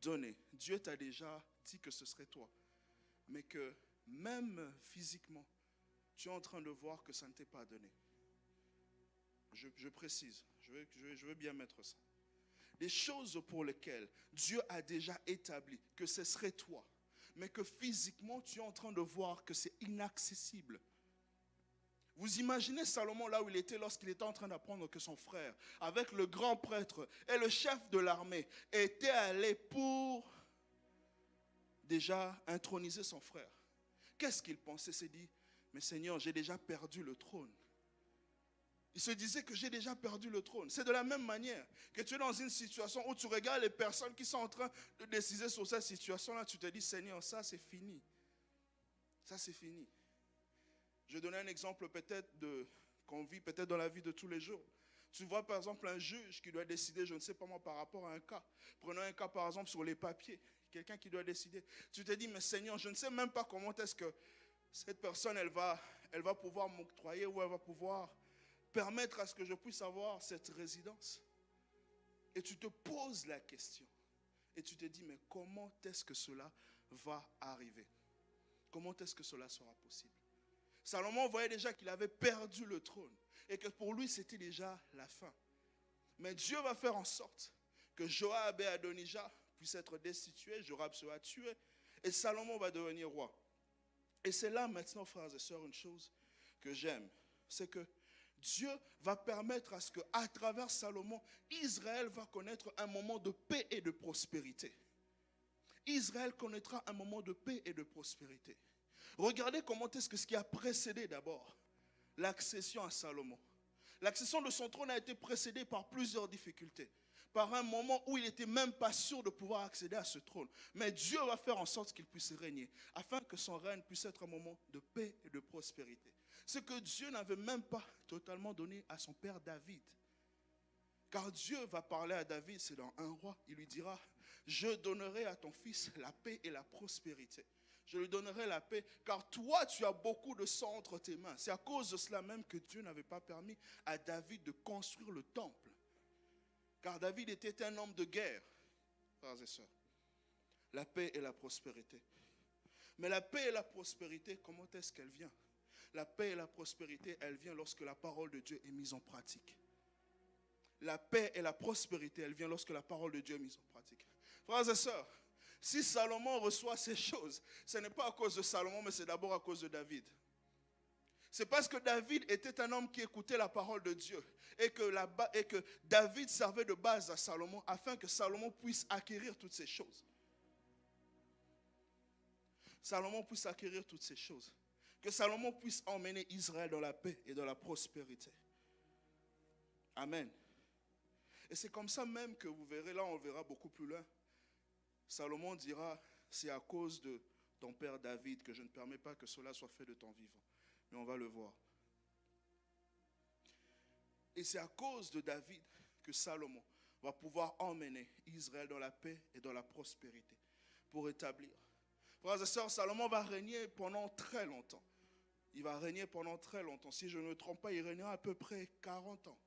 donné. Dieu t'a déjà dit que ce serait toi. Mais que même physiquement, tu es en train de voir que ça ne t'est pas donné. Je précise, je veux bien mettre ça. Des choses pour lesquelles Dieu a déjà établi que ce serait toi, mais que physiquement tu es en train de voir que c'est inaccessible. Vous imaginez Salomon là où il était lorsqu'il était en train d'apprendre que son frère, avec le grand prêtre et le chef de l'armée, était allé pour déjà introniser son frère. Qu'est-ce qu'il pensait? Il s'est dit, mais Seigneur, j'ai déjà perdu le trône. Il se disait que j'ai déjà perdu le trône. C'est de la même manière que tu es dans une situation où tu regardes les personnes qui sont en train de décider sur cette situation-là. Tu te dis, Seigneur, ça c'est fini. Ça c'est fini. Je vais donner un exemple peut-être qu'on vit peut-être dans la vie de tous les jours. Tu vois par exemple un juge qui doit décider, je ne sais pas moi, par rapport à un cas. Prenons un cas par exemple sur les papiers. Quelqu'un qui doit décider. Tu te dis, mais Seigneur, je ne sais même pas comment est-ce que cette personne, elle va pouvoir m'octroyer ou elle va pouvoir permettre à ce que je puisse avoir cette résidence. Et tu te poses la question. Et tu te dis, mais comment est-ce que cela va arriver? Comment est-ce que cela sera possible? Salomon voyait déjà qu'il avait perdu le trône. Et que pour lui, c'était déjà la fin. Mais Dieu va faire en sorte que Joab et Adonijah puissent être destitués. Joab sera tué. Et Salomon va devenir roi. Et c'est là maintenant, frères et sœurs, une chose que j'aime. C'est que Dieu va permettre à ce qu'à travers Salomon, Israël va connaître un moment de paix et de prospérité. Israël connaîtra un moment de paix et de prospérité. Regardez comment est-ce que ce qui a précédé d'abord l'accession à Salomon. L'accession de son trône a été précédée par plusieurs difficultés. Par un moment où il n'était même pas sûr de pouvoir accéder à ce trône. Mais Dieu va faire en sorte qu'il puisse régner, afin que son règne puisse être un moment de paix et de prospérité. Ce que Dieu n'avait même pas totalement donné à son père David. Car Dieu va parler à David, c'est dans 1 Roi, il lui dira, je donnerai à ton fils la paix et la prospérité. Je lui donnerai la paix, car toi tu as beaucoup de sang entre tes mains. C'est à cause de cela même que Dieu n'avait pas permis à David de construire le temple. Car David était un homme de guerre, frères et sœurs. La paix et la prospérité. Mais la paix et la prospérité, comment est-ce qu'elle vient? La paix et la prospérité, elle vient lorsque la parole de Dieu est mise en pratique. La paix et la prospérité, elle vient lorsque la parole de Dieu est mise en pratique. Frères et sœurs, si Salomon reçoit ces choses, ce n'est pas à cause de Salomon, mais c'est d'abord à cause de David. C'est parce que David était un homme qui écoutait la parole de Dieu et que David servait de base à Salomon afin que Salomon puisse acquérir toutes ces choses. Salomon puisse acquérir toutes ces choses. Que Salomon puisse emmener Israël dans la paix et dans la prospérité. Amen. Et c'est comme ça même que vous verrez, là on verra beaucoup plus loin. Salomon dira, c'est à cause de ton père David que je ne permets pas que cela soit fait de ton vivant. Mais on va le voir. Et c'est à cause de David que Salomon va pouvoir emmener Israël dans la paix et dans la prospérité pour établir. Frères et sœurs, Salomon va régner pendant très longtemps. Il va régner pendant très longtemps. Si je ne me trompe pas, il régnera à peu près 40 ans.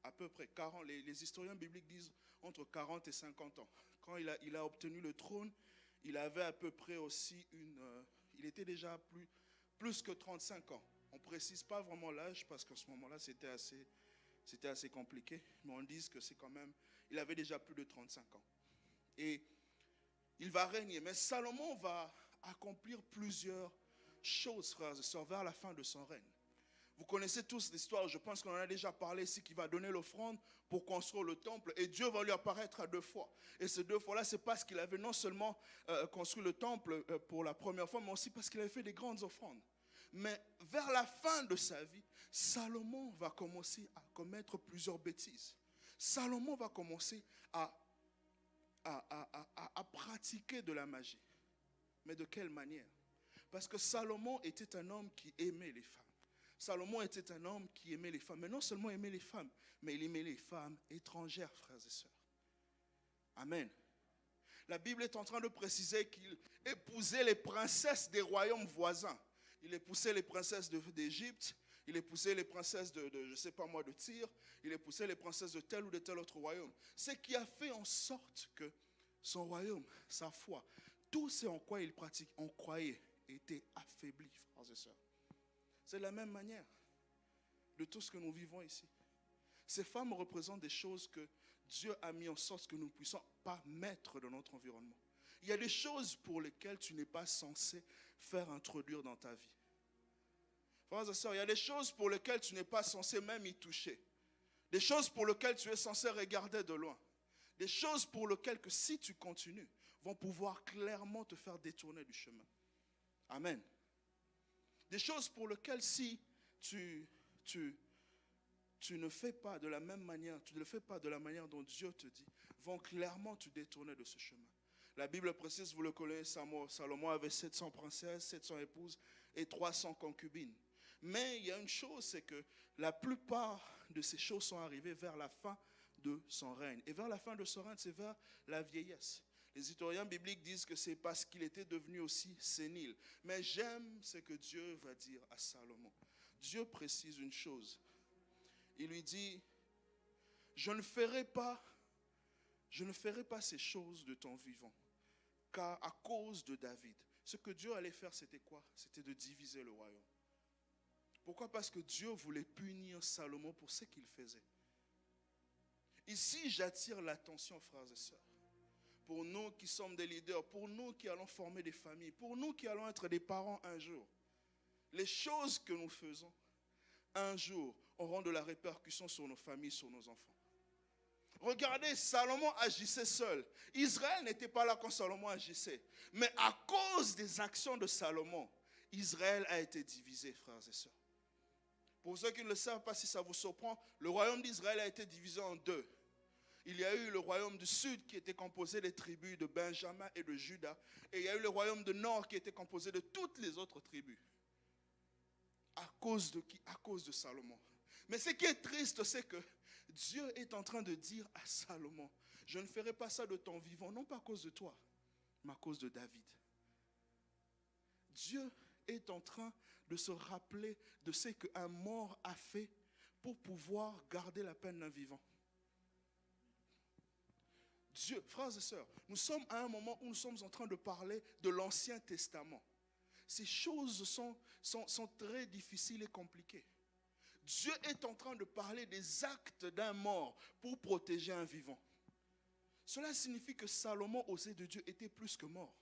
À peu près 40. Les historiens bibliques disent entre 40 et 50 ans. Quand il a obtenu le trône, il avait à peu près aussi il était déjà plus que 35 ans. On ne précise pas vraiment l'âge parce qu'à ce moment-là, c'était assez compliqué. Mais on dit que c'est quand même, il avait déjà plus de 35 ans. Et il va régner. Mais Salomon va accomplir plusieurs choses, frères et sœurs, vers la fin de son règne. Vous connaissez tous l'histoire, je pense qu'on en a déjà parlé ici, qu'il va donner l'offrande pour construire le temple. Et Dieu va lui apparaître à 2 fois. Et ces 2 fois-là, c'est parce qu'il avait non seulement construit le temple pour la première fois, mais aussi parce qu'il avait fait des grandes offrandes. Mais vers la fin de sa vie, Salomon va commencer à commettre plusieurs bêtises. Salomon va commencer à pratiquer de la magie. Mais de quelle manière? Parce que Salomon était un homme qui aimait les femmes. Salomon était un homme qui aimait les femmes. Mais non seulement aimait les femmes, mais il aimait les femmes étrangères, frères et sœurs. Amen. La Bible est en train de préciser qu'il épousait les princesses des royaumes voisins. Il épousait les princesses d'Égypte, il épousait les princesses je ne sais pas moi, de Tyr, il épousait les princesses de tel ou de tel autre royaume. Ce qui a fait en sorte que son royaume, sa foi, tout ce en quoi il pratique, on croyait, était affaibli, frères et sœurs. C'est de la même manière de tout ce que nous vivons ici. Ces femmes représentent des choses que Dieu a mis en sorte que nous ne puissions pas mettre dans notre environnement. Il y a des choses pour lesquelles tu n'es pas censé faire introduire dans ta vie. Frères et sœurs, il y a des choses pour lesquelles tu n'es pas censé même y toucher. Des choses pour lesquelles tu es censé regarder de loin. Des choses pour lesquelles que si tu continues, vont pouvoir clairement te faire détourner du chemin. Amen. Des choses pour lesquelles si tu tu ne fais pas de la même manière, tu ne le fais pas de la manière dont Dieu te dit, vont clairement te détourner de ce chemin. La Bible précise, vous le connaissez, Salomon avait 700 princesses, 700 épouses et 300 concubines. Mais il y a une chose, c'est que la plupart de ces choses sont arrivées vers la fin de son règne. Et vers la fin de son règne, c'est vers la vieillesse. Les historiens bibliques disent que c'est parce qu'il était devenu aussi sénile. Mais j'aime ce que Dieu va dire à Salomon. Dieu précise une chose. Il lui dit, je ne ferai pas ces choses de ton vivant. Car à cause de David, ce que Dieu allait faire, c'était quoi? C'était de diviser le royaume. Pourquoi? Parce que Dieu voulait punir Salomon pour ce qu'il faisait. Ici, j'attire l'attention, frères et sœurs, pour nous qui sommes des leaders, pour nous qui allons former des familles, pour nous qui allons être des parents un jour. Les choses que nous faisons, un jour, auront de la répercussion sur nos familles, sur nos enfants. Regardez, Salomon agissait seul. Israël n'était pas là quand Salomon agissait. Mais à cause des actions de Salomon, Israël a été divisé, frères et sœurs. Pour ceux qui ne le savent pas, si ça vous surprend, le royaume d'Israël a été divisé en deux. Il y a eu le royaume du sud qui était composé des tribus de Benjamin et de Juda. Et il y a eu le royaume du nord qui était composé de toutes les autres tribus. À cause de qui? À cause de Salomon. Mais ce qui est triste, c'est que Dieu est en train de dire à Salomon, je ne ferai pas ça de ton vivant, non pas à cause de toi, mais à cause de David. Dieu est en train de se rappeler de ce qu'un mort a fait pour pouvoir garder la peine d'un vivant. Dieu, frères et sœurs, nous sommes à un moment où nous sommes en train de parler de l'Ancien Testament. Ces choses sont très difficiles et compliquées. Dieu est en train de parler des actes d'un mort pour protéger un vivant. Cela signifie que Salomon, aux yeux de Dieu, était plus que mort.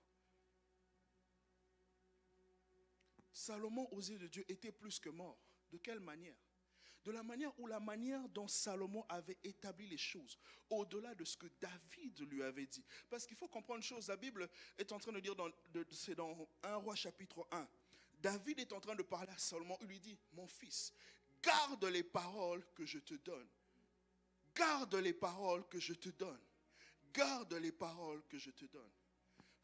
Salomon, aux yeux de Dieu, était plus que mort. De quelle manière? De la manière dont Salomon avait établi les choses, au-delà de ce que David lui avait dit. Parce qu'il faut comprendre une chose, la Bible est en train de dire, c'est dans 1 Roi chapitre 1, David est en train de parler à Salomon, il lui dit, mon fils, garde les paroles que je te donne. Garde les paroles que je te donne. Garde les paroles que je te donne.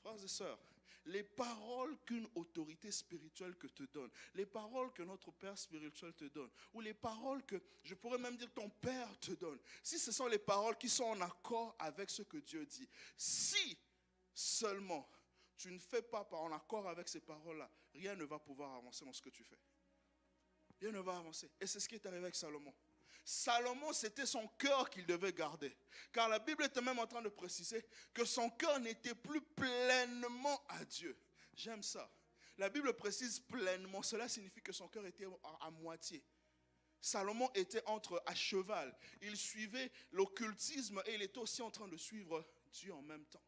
Frères et sœurs, les paroles qu'une autorité spirituelle te donne, les paroles que notre Père spirituel te donne, ou les paroles que, je pourrais même dire, ton Père te donne, si ce sont les paroles qui sont en accord avec ce que Dieu dit, si seulement tu ne fais pas en accord avec ces paroles-là, rien ne va pouvoir avancer dans ce que tu fais. Rien ne va avancer. Et c'est ce qui est arrivé avec Salomon. Salomon, c'était son cœur qu'il devait garder. Car la Bible était même en train de préciser que son cœur n'était plus pleinement à Dieu. J'aime ça. La Bible précise pleinement. Cela signifie que son cœur était à moitié. Salomon était à cheval. Il suivait l'occultisme et il était aussi en train de suivre Dieu en même temps.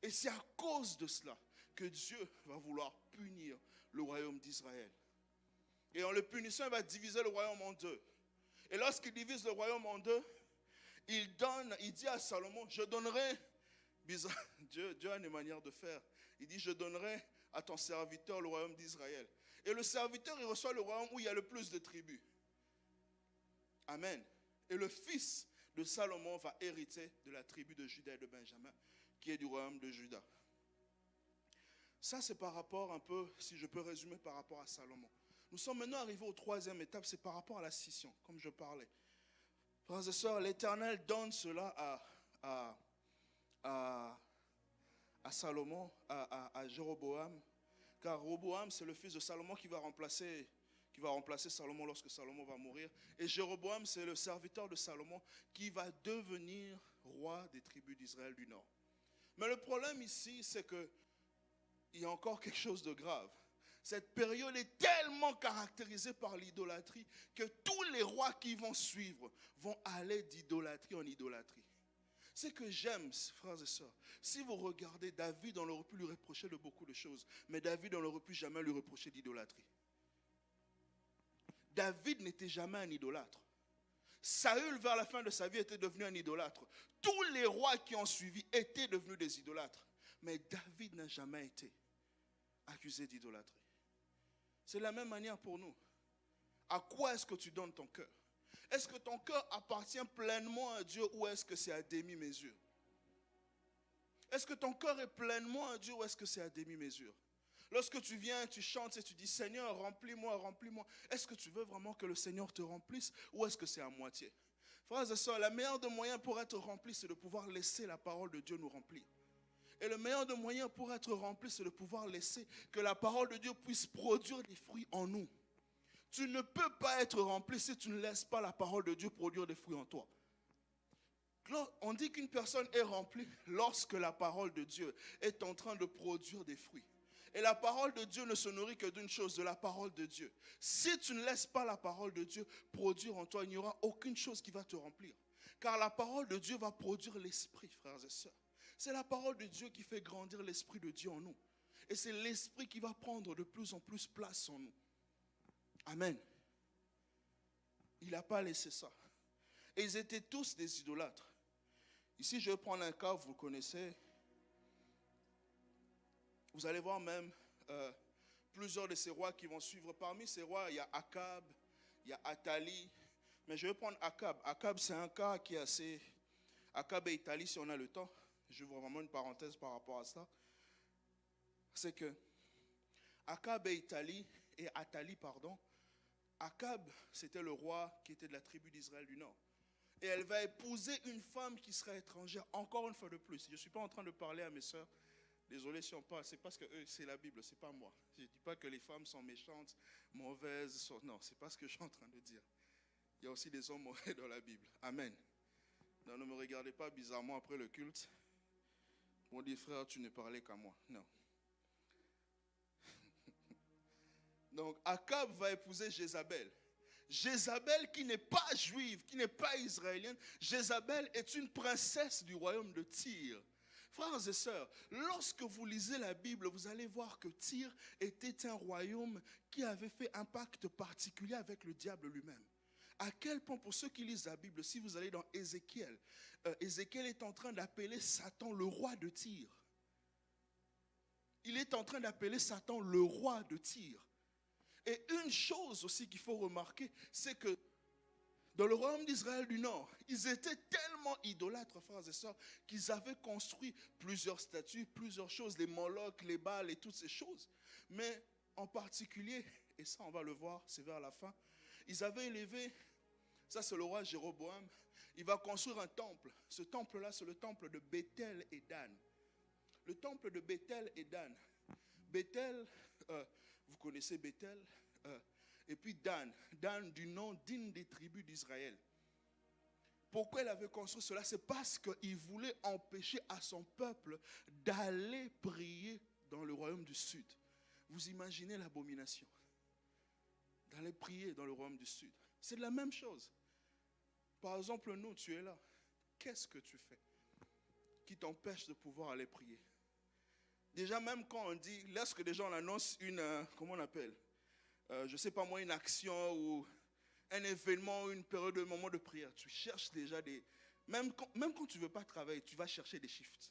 Et c'est à cause de cela que Dieu va vouloir punir le royaume d'Israël. Et en le punissant, il va diviser le royaume en deux. Et lorsqu'il divise le royaume en deux, il dit à Salomon, je donnerai, bizarre, Dieu a une manière de faire. Il dit, je donnerai à ton serviteur le royaume d'Israël. Et le serviteur, il reçoit le royaume où il y a le plus de tribus. Amen. Et le fils de Salomon va hériter de la tribu de Juda et de Benjamin, qui est du royaume de Juda. Ça, c'est par rapport un peu, si je peux résumer par rapport à Salomon. Nous sommes maintenant arrivés aux troisième étape, c'est par rapport à la scission, comme je parlais. Frères et sœurs, l'Éternel donne cela à Salomon, à Jéroboam, car Roboam, c'est le fils de Salomon qui va remplacer Salomon lorsque Salomon va mourir. Et Jéroboam, c'est le serviteur de Salomon qui va devenir roi des tribus d'Israël du Nord. Mais le problème ici, c'est qu'il y a encore quelque chose de grave. Cette période est tellement caractérisée par l'idolâtrie que tous les rois qui vont suivre vont aller d'idolâtrie en idolâtrie. Ce que j'aime, frères et sœurs, si vous regardez David, on aurait pu lui reprocher de beaucoup de choses, mais David, on n'aurait pu jamais lui reprocher d'idolâtrie. David n'était jamais un idolâtre. Saül, vers la fin de sa vie, était devenu un idolâtre. Tous les rois qui ont suivi étaient devenus des idolâtres. Mais David n'a jamais été accusé d'idolâtrie. C'est la même manière pour nous. À quoi est-ce que tu donnes ton cœur? Est-ce que ton cœur appartient pleinement à Dieu ou est-ce que c'est à demi-mesure? Est-ce que ton cœur est pleinement à Dieu ou est-ce que c'est à demi-mesure? Lorsque tu viens, tu chantes et tu dis, Seigneur, remplis-moi, remplis-moi. Est-ce que tu veux vraiment que le Seigneur te remplisse ou est-ce que c'est à moitié? Frères et sœurs, le meilleur des moyens pour être rempli, c'est de pouvoir laisser la parole de Dieu nous remplir. Et le meilleur des moyens pour être rempli, c'est de pouvoir laisser que la parole de Dieu puisse produire des fruits en nous. Tu ne peux pas être rempli si tu ne laisses pas la parole de Dieu produire des fruits en toi. On dit qu'une personne est remplie lorsque la parole de Dieu est en train de produire des fruits. Et la parole de Dieu ne se nourrit que d'une chose, de la parole de Dieu. Si tu ne laisses pas la parole de Dieu produire en toi, il n'y aura aucune chose qui va te remplir. Car la parole de Dieu va produire l'esprit, frères et sœurs. C'est la parole de Dieu qui fait grandir l'esprit de Dieu en nous. Et c'est l'esprit qui va prendre de plus en plus place en nous. Amen. Il n'a pas laissé ça. Et ils étaient tous des idolâtres. Ici, je vais prendre un cas, vous le connaissez. Vous allez voir même plusieurs de ces rois qui vont suivre. Parmi ces rois, il y a Akab, il y a Athalie. Mais je vais prendre Akab. Akab, c'est un cas qui est assez... Akab et Athalie, si on a le temps. Je vois vraiment une parenthèse par rapport à ça. C'est que Akab et Athalie, Akab, c'était le roi qui était de la tribu d'Israël du Nord. Et elle va épouser une femme qui sera étrangère, encore une fois de plus. Je ne suis pas en train de parler à mes soeurs. Désolé si on parle, c'est parce que eux, c'est la Bible, c'est pas moi. Je ne dis pas que les femmes sont méchantes, mauvaises. Non, c'est pas ce que je suis en train de dire. Il y a aussi des hommes mauvais dans la Bible. Amen. Non, ne me regardez pas bizarrement après le culte. On dit, frère, tu ne parlais qu'à moi. Non. Donc, Akab va épouser Jézabel. Jézabel qui n'est pas juive, qui n'est pas israélienne. Jézabel est une princesse du royaume de Tyr. Frères et sœurs, lorsque vous lisez la Bible, vous allez voir que Tyr était un royaume qui avait fait un pacte particulier avec le diable lui-même. À quel point, pour ceux qui lisent la Bible, si vous allez dans Ézéchiel, Ézéchiel est en train d'appeler Satan le roi de Tyr. Il est en train d'appeler Satan le roi de Tyr. Et une chose aussi qu'il faut remarquer, c'est que dans le royaume d'Israël du Nord, ils étaient tellement idolâtres, frères et sœurs, qu'ils avaient construit plusieurs statues, plusieurs choses, les Molochs, les Baals et toutes ces choses. Mais en particulier, et ça on va le voir, c'est vers la fin, ils avaient élevé, ça c'est le roi Jéroboam, il va construire un temple. Ce temple-là, c'est le temple de Bethel et Dan. Le temple de Bethel et Dan. Bethel, vous connaissez Bethel, et puis Dan du nom d'une des tribus d'Israël. Pourquoi il avait construit cela? C'est parce qu'il voulait empêcher à son peuple d'aller prier dans le royaume du sud. Vous imaginez l'abomination? D'aller prier dans le royaume du sud. C'est la même chose. Par exemple, nous, tu es là. Qu'est-ce que tu fais qui t'empêche de pouvoir aller prier? Déjà, même quand on dit, lorsque des gens annoncent une, comment on appelle, je ne sais pas moi, une action ou un événement, une période, un moment de prière, tu cherches déjà des... Même quand tu ne veux pas travailler, tu vas chercher des shifts.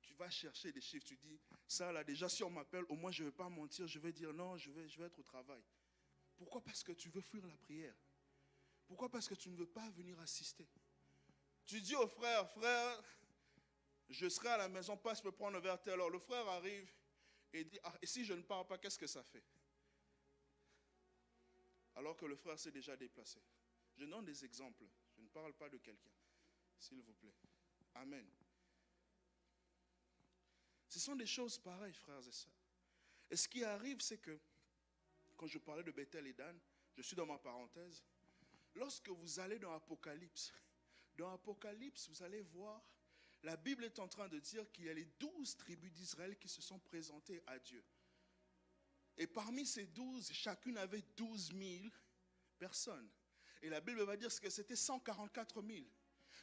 Tu vas chercher des shifts, tu dis, ça là, déjà si on m'appelle, au moins je ne vais pas mentir, je vais dire non, je vais être au travail. Pourquoi? Parce que tu veux fuir la prière. Pourquoi? Parce que tu ne veux pas venir assister. Tu dis au frère, je serai à la maison, passe me prendre un verre telle heure. Le frère arrive et dit, et si je ne pars pas, qu'est-ce que ça fait? Alors que le frère s'est déjà déplacé. Je donne des exemples. Je ne parle pas de quelqu'un. S'il vous plaît. Amen. Ce sont des choses pareilles, frères et sœurs. Et ce qui arrive, c'est que, quand je parlais de Bethel et Dan, je suis dans ma parenthèse, lorsque vous allez dans Apocalypse, vous allez voir, la Bible est en train de dire qu'il y a les 12 tribus d'Israël qui se sont présentées à Dieu. Et parmi ces 12, chacune avait 12 000 personnes. Et la Bible va dire que c'était 144 000.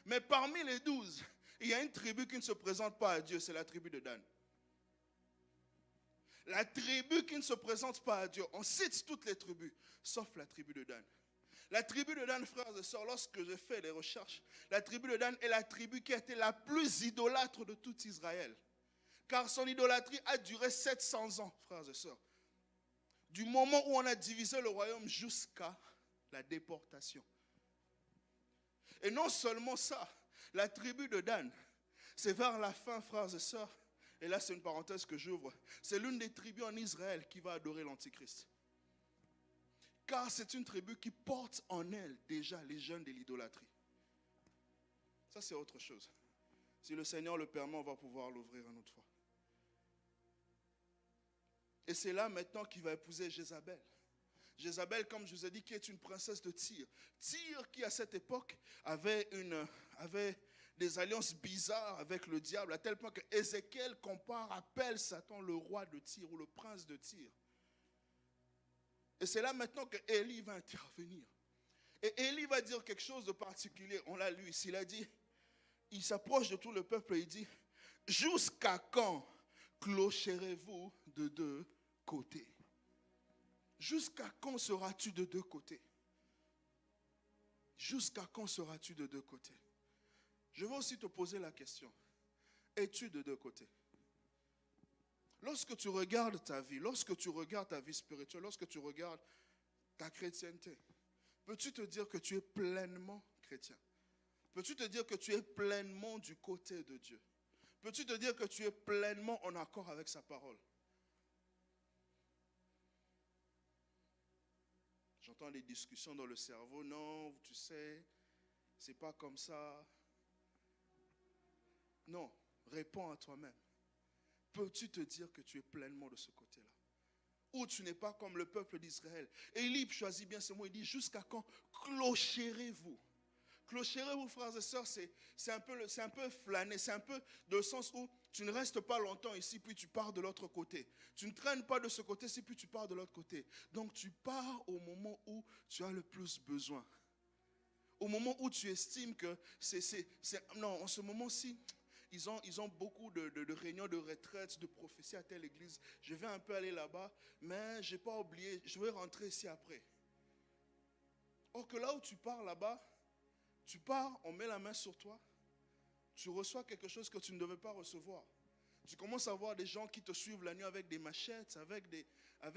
Mais parmi les 12, il y a une tribu qui ne se présente pas à Dieu, c'est la tribu de Dan. La tribu qui ne se présente pas à Dieu, on cite toutes les tribus, sauf la tribu de Dan. La tribu de Dan, frères et sœurs, lorsque j'ai fait les recherches, la tribu de Dan est la tribu qui a été la plus idolâtre de tout Israël. Car son idolâtrie a duré 700 ans, frères et sœurs. Du moment où on a divisé le royaume jusqu'à la déportation. Et non seulement ça, la tribu de Dan, c'est vers la fin, frères et sœurs, et là c'est une parenthèse que j'ouvre, c'est l'une des tribus en Israël qui va adorer l'Antichrist. Car c'est une tribu qui porte en elle déjà les gènes de l'idolâtrie. Ça c'est autre chose. Si le Seigneur le permet, on va pouvoir l'ouvrir une autre fois. Et c'est là maintenant qu'il va épouser Jézabel. Jézabel, comme je vous ai dit, qui est une princesse de Tyr. Tyr qui à cette époque avait des alliances bizarres avec le diable, à tel point que Ézéchiel appelle Satan le roi de Tyr ou le prince de Tyr. Et c'est là maintenant que Élie va intervenir. Et Élie va dire quelque chose de particulier. On l'a lu ici, il a dit, il s'approche de tout le peuple et il dit, jusqu'à quand clocherez-vous de deux côtés? Jusqu'à quand seras-tu de deux côtés? Jusqu'à quand seras-tu de deux côtés? Je vais aussi te poser la question. Es-tu de deux côtés? Lorsque tu regardes ta vie, lorsque tu regardes ta vie spirituelle, lorsque tu regardes ta chrétienté, peux-tu te dire que tu es pleinement chrétien? Peux-tu te dire que tu es pleinement du côté de Dieu? Peux-tu te dire que tu es pleinement en accord avec sa parole? J'entends des discussions dans le cerveau. Non, tu sais, c'est pas comme ça. Non, réponds à toi-même. Peux-tu te dire que tu es pleinement de ce côté-là? Ou tu n'es pas comme le peuple d'Israël? Et Élie choisit bien ce mot, il dit, jusqu'à quand clocherez-vous? Clocherez-vous, frères et sœurs, c'est un peu flâner, c'est un peu dans le sens où tu ne restes pas longtemps ici, puis tu pars de l'autre côté. Tu ne traînes pas de ce côté-ci, puis tu pars de l'autre côté. Donc tu pars au moment où tu as le plus besoin. Au moment où tu estimes que non, en ce moment-ci, ils ont beaucoup de réunions de retraite, de prophéties à telle église. Je vais un peu aller là-bas, mais je n'ai pas oublié, je vais rentrer ici après. Or que là où tu pars là-bas, tu pars, on met la main sur toi, tu reçois quelque chose que tu ne devais pas recevoir. Tu commences à voir des gens qui te suivent la nuit avec des machettes, avec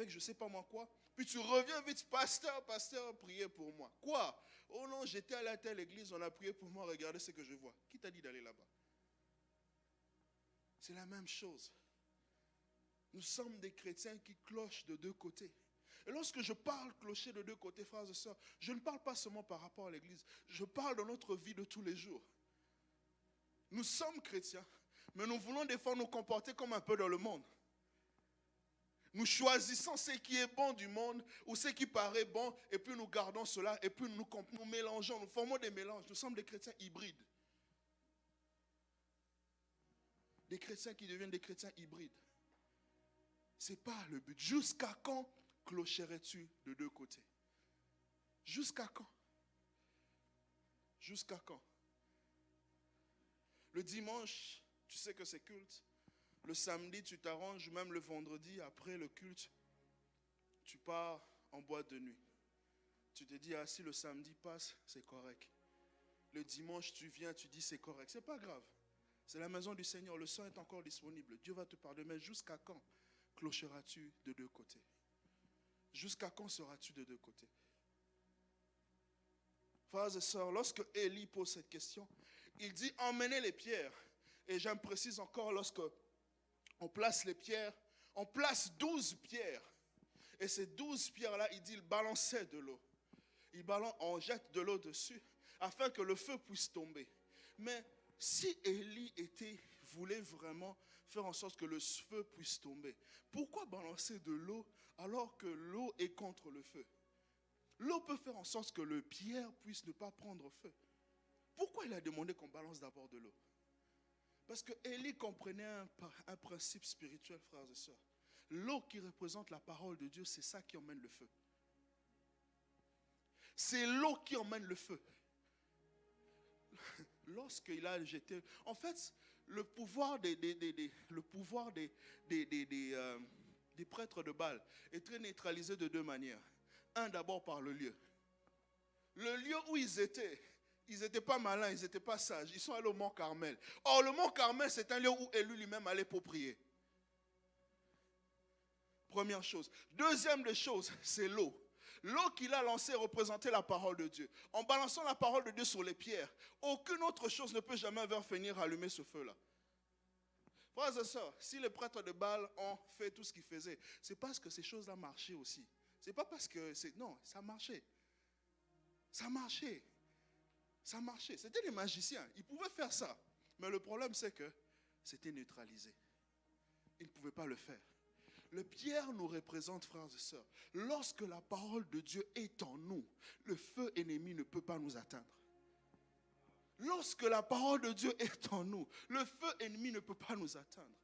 je ne sais pas moi quoi. Puis tu reviens vite, pasteur, priez pour moi. Quoi? Oh non, j'étais allé à telle église, on a prié pour moi, regardez ce que je vois. Qui t'a dit d'aller là-bas? C'est la même chose. Nous sommes des chrétiens qui clochent de deux côtés. Et lorsque je parle clocher de deux côtés, frères et sœurs, je ne parle pas seulement par rapport à l'église. Je parle de notre vie de tous les jours. Nous sommes chrétiens, mais nous voulons des fois nous comporter comme un peu dans le monde. Nous choisissons ce qui est bon du monde ou ce qui paraît bon, et puis nous gardons cela, et puis nous mélangeons, nous formons des mélanges. Nous sommes des chrétiens hybrides. Des chrétiens qui deviennent des chrétiens hybrides. Ce n'est pas le but. Jusqu'à quand clocherais-tu de deux côtés? Jusqu'à quand? Jusqu'à quand? Le dimanche, tu sais que c'est culte. Le samedi, tu t'arranges, même le vendredi, après le culte, tu pars en boîte de nuit. Tu te dis, ah, si le samedi passe, c'est correct. Le dimanche, tu viens, tu dis, c'est correct. Ce n'est pas grave. C'est la maison du Seigneur. Le sang est encore disponible. Dieu va te pardonner. Mais jusqu'à quand clocheras-tu de deux côtés? Jusqu'à quand seras-tu de deux côtés? Frères et sœurs, lorsque Élie pose cette question, il dit emmenez les pierres. Et j'en précise encore, lorsque on place les pierres, on place 12 pierres. Et ces 12 pierres-là, il dit, il balançait de l'eau. On jette de l'eau dessus, afin que le feu puisse tomber. Mais si Élie voulait vraiment faire en sorte que le feu puisse tomber, pourquoi balancer de l'eau alors que l'eau est contre le feu? L'eau peut faire en sorte que le pierre puisse ne pas prendre feu. Pourquoi il a demandé qu'on balance d'abord de l'eau? Parce que Élie comprenait un principe spirituel, frères et sœurs. L'eau qui représente la parole de Dieu, c'est ça qui emmène le feu. C'est l'eau qui emmène le feu. Lorsqu'il a jeté... En fait, le pouvoir des prêtres de Baal est très neutralisé de deux manières. Un, d'abord par le lieu. Le lieu où ils n'étaient pas malins, ils n'étaient pas sages. Ils sont allés au mont Carmel. Or, le mont Carmel, c'est un lieu où Élie lui-même allait pour prier. Première chose. Deuxième des choses, c'est l'eau. l'eau qu'il a lancée représentait la parole de Dieu. En balançant la parole de Dieu sur les pierres, aucune autre chose ne peut jamais venir allumer ce feu-là. Frères et sœurs, si les prêtres de Baal ont fait tout ce qu'ils faisaient, c'est parce que ces choses-là marchaient aussi. C'est pas parce que non, ça marchait. Ça marchait. Ça marchait. C'était des magiciens. Ils pouvaient faire ça. Mais le problème, c'est que c'était neutralisé. Ils ne pouvaient pas le faire. Le pierre nous représente, frères et sœurs. Lorsque la parole de Dieu est en nous, le feu ennemi ne peut pas nous atteindre. Lorsque la parole de Dieu est en nous, le feu ennemi ne peut pas nous atteindre.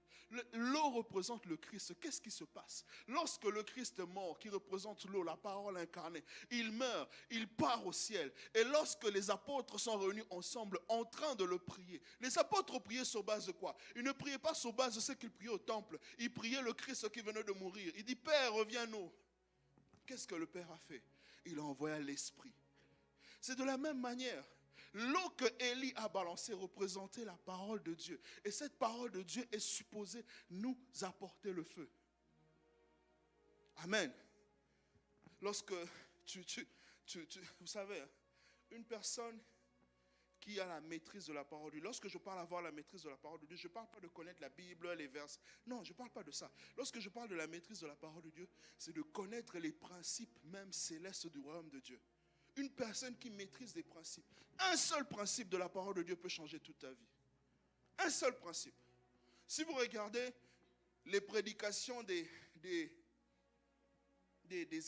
L'eau représente le Christ. Qu'est-ce qui se passe? Lorsque le Christ est mort, qui représente l'eau, la parole incarnée, il meurt, il part au ciel. Et lorsque les apôtres sont réunis ensemble en train de le prier, les apôtres priaient sur base de quoi? Ils ne priaient pas sur base de ce qu'ils priaient au temple. Ils priaient le Christ qui venait de mourir. Il dit, Père, reviens-nous. Qu'est-ce que le Père a fait? Il a envoyé l'Esprit. C'est de la même manière. L'eau que Élie a balancée représentait la parole de Dieu. Et cette parole de Dieu est supposée nous apporter le feu. Amen. Lorsque vous savez, une personne qui a la maîtrise de la parole de Dieu, lorsque je parle d'avoir la maîtrise de la parole de Dieu, je ne parle pas de connaître la Bible, les versets. Non, je ne parle pas de ça. Lorsque je parle de la maîtrise de la parole de Dieu, c'est de connaître les principes même célestes du royaume de Dieu. Une personne qui maîtrise des principes. Un seul principe de la parole de Dieu peut changer toute ta vie. Un seul principe. Si vous regardez les prédications des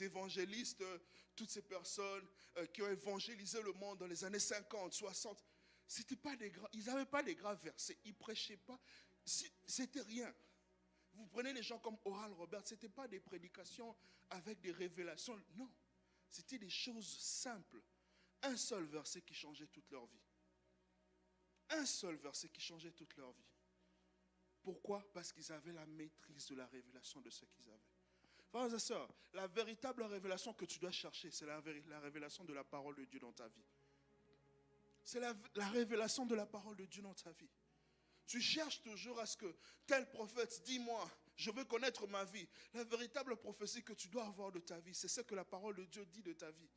évangélistes, toutes ces personnes qui ont évangélisé le monde dans les années 50, 60, ils n'avaient pas des graves versets. Ils ne prêchaient pas. C'était rien. Vous prenez les gens comme Oral Roberts, ce n'était pas des prédications avec des révélations. Non. C'était des choses simples. Un seul verset qui changeait toute leur vie. Un seul verset qui changeait toute leur vie. Pourquoi? Parce qu'ils avaient la maîtrise de la révélation de ce qu'ils avaient. Frères et sœurs, la véritable révélation que tu dois chercher, c'est la révélation de la parole de Dieu dans ta vie. C'est la révélation de la parole de Dieu dans ta vie. Tu cherches toujours à ce que tel prophète, dis-moi, je veux connaître ma vie. La véritable prophétie que tu dois avoir de ta vie, c'est ce que la parole de Dieu dit de ta vie.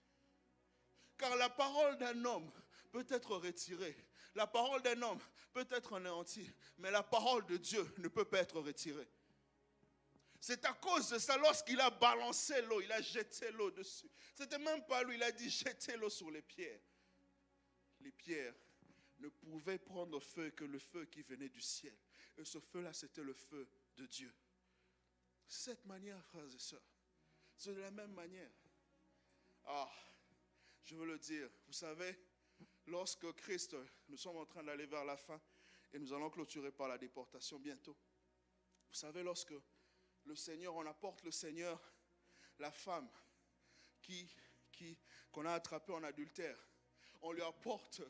Car la parole d'un homme peut être retirée. La parole d'un homme peut être anéantie. Mais la parole de Dieu ne peut pas être retirée. C'est à cause de ça, lorsqu'il a balancé l'eau, il a jeté l'eau dessus. C'était même pas lui, il a dit jetez l'eau sur les pierres. Les pierres ne pouvaient prendre feu que le feu qui venait du ciel. Et ce feu-là, c'était le feu de Dieu. Cette manière, frères et sœurs, c'est de la même manière. Je veux le dire, vous savez, lorsque Christ, nous sommes en train d'aller vers la fin et nous allons clôturer par la déportation bientôt. Vous savez, lorsque le Seigneur, on apporte le Seigneur, la femme qu'on a attrapée en adultère, on lui apporte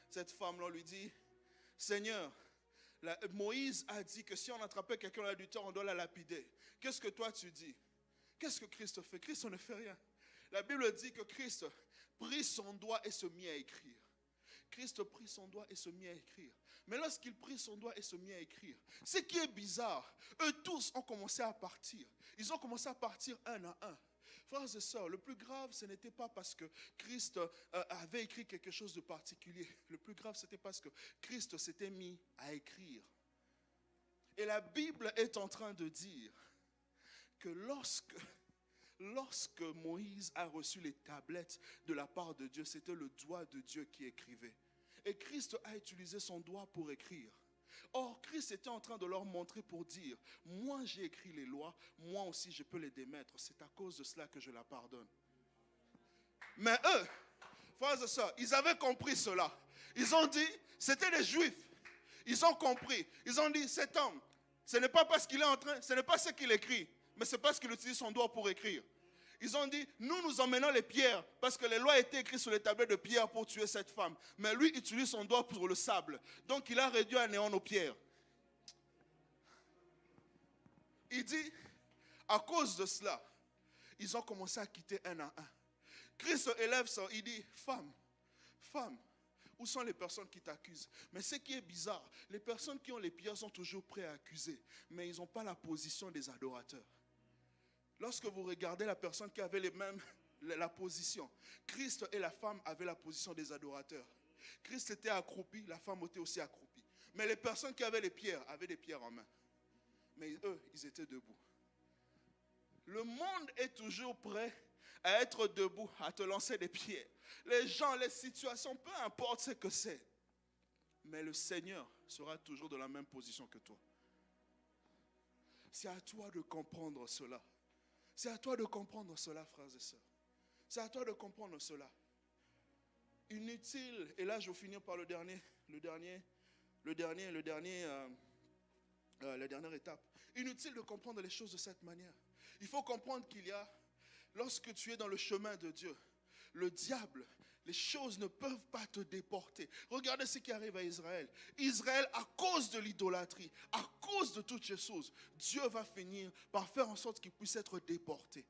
cette femme-là, on lui dit, Seigneur, Moïse a dit que si on attrapait quelqu'un en adultère, on doit la lapider. Qu'est-ce que toi tu dis? Qu'est-ce que Christ fait? Christ ne fait rien. La Bible dit que Christ prit son doigt et se mit à écrire. Christ prit son doigt et se mit à écrire. Mais lorsqu'il prit son doigt et se mit à écrire, ce qui est bizarre, eux tous ont commencé à partir. Ils ont commencé à partir un à un. Frères et sœurs, le plus grave, ce n'était pas parce que Christ avait écrit quelque chose de particulier. Le plus grave, c'était parce que Christ s'était mis à écrire. Et la Bible est en train de dire que lorsque Moïse a reçu les tablettes de la part de Dieu, c'était le doigt de Dieu qui écrivait. Et Christ a utilisé son doigt pour écrire. Or, Christ était en train de leur montrer pour dire, moi j'ai écrit les lois, moi aussi je peux les démettre. C'est à cause de cela que je la pardonne. Mais eux, frères et sœurs, ils avaient compris cela. Ils ont dit, c'était les Juifs. Ils ont compris. Ils ont dit, cet homme, ce n'est pas parce qu'il est en train, ce n'est pas ce qu'il écrit, mais c'est parce qu'il utilise son doigt pour écrire. Ils ont dit, nous emmenons les pierres, parce que les lois étaient écrites sur les tablettes de pierre pour tuer cette femme. Mais lui utilise son doigt pour le sable. Donc il a réduit à néant nos pierres. Il dit, à cause de cela, ils ont commencé à quitter un à un. Christ élève ça, il dit, femme, où sont les personnes qui t'accusent? Mais ce qui est bizarre, les personnes qui ont les pierres sont toujours prêtes à accuser, mais ils n'ont pas la position des adorateurs. Lorsque vous regardez la personne qui avait les mêmes la position. Christ et la femme avaient la position des adorateurs. Christ était accroupi, la femme était aussi accroupie. Mais les personnes qui avaient des pierres en main. Mais eux, ils étaient debout. Le monde est toujours prêt à être debout, à te lancer des pierres. Les gens, les situations, peu importe ce que c'est. Mais le Seigneur sera toujours dans la même position que toi. C'est à toi de comprendre cela. C'est à toi de comprendre cela, frères et sœurs. C'est à toi de comprendre cela. Inutile, et là je vais finir par la dernière étape. Inutile de comprendre les choses de cette manière. Il faut comprendre qu'il y a, lorsque tu es dans le chemin de Dieu, le diable, les choses ne peuvent pas te déporter. Regardez ce qui arrive à Israël. Israël, à cause de l'idolâtrie, à cause de toutes ces choses, Dieu va finir par faire en sorte qu'il puisse être déporté.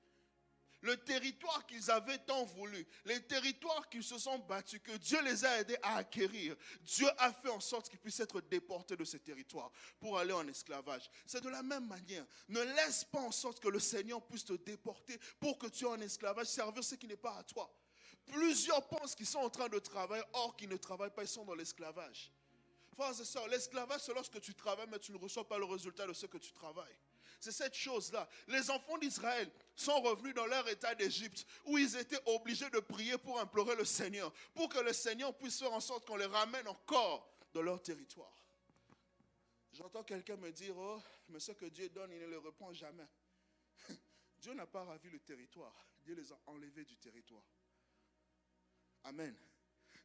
Le territoire qu'ils avaient tant voulu, les territoires qu'ils se sont battus, que Dieu les a aidés à acquérir, Dieu a fait en sorte qu'ils puissent être déportés de ces territoires pour aller en esclavage. C'est de la même manière. Ne laisse pas en sorte que le Seigneur puisse te déporter pour que tu aies en esclavage, servir ce qui n'est pas à toi. Plusieurs pensent qu'ils sont en train de travailler, or qu'ils ne travaillent pas, ils sont dans l'esclavage. Frères et sœurs, l'esclavage, c'est lorsque tu travailles, mais tu ne reçois pas le résultat de ce que tu travailles. C'est cette chose-là. Les enfants d'Israël sont revenus dans leur état d'Égypte, où ils étaient obligés de prier pour implorer le Seigneur, pour que le Seigneur puisse faire en sorte qu'on les ramène encore dans leur territoire. J'entends quelqu'un me dire, oh, mais ce que Dieu donne, il ne le reprend jamais. Dieu n'a pas ravi le territoire, Dieu les a enlevés du territoire. Amen.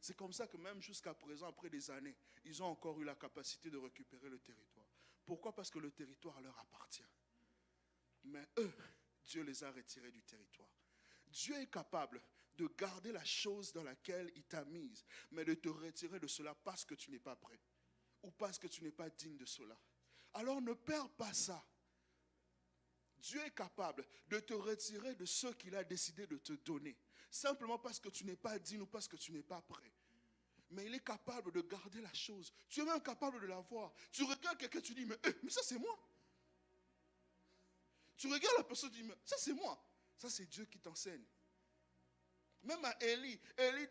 C'est comme ça que même jusqu'à présent, après des années, ils ont encore eu la capacité de récupérer le territoire. Pourquoi? Parce que le territoire leur appartient. Mais eux, Dieu les a retirés du territoire. Dieu est capable de garder la chose dans laquelle il t'a mise, mais de te retirer de cela parce que tu n'es pas prêt ou parce que tu n'es pas digne de cela. Alors ne perds pas ça. Dieu est capable de te retirer de ce qu'il a décidé de te donner, simplement parce que tu n'es pas digne ou parce que tu n'es pas prêt. Mais il est capable de garder la chose. Tu es même capable de la voir. Tu regardes quelqu'un, tu dis, mais ça c'est moi. Tu regardes la personne, tu dis, mais ça c'est moi. Ça c'est Dieu qui t'enseigne. Même à Élie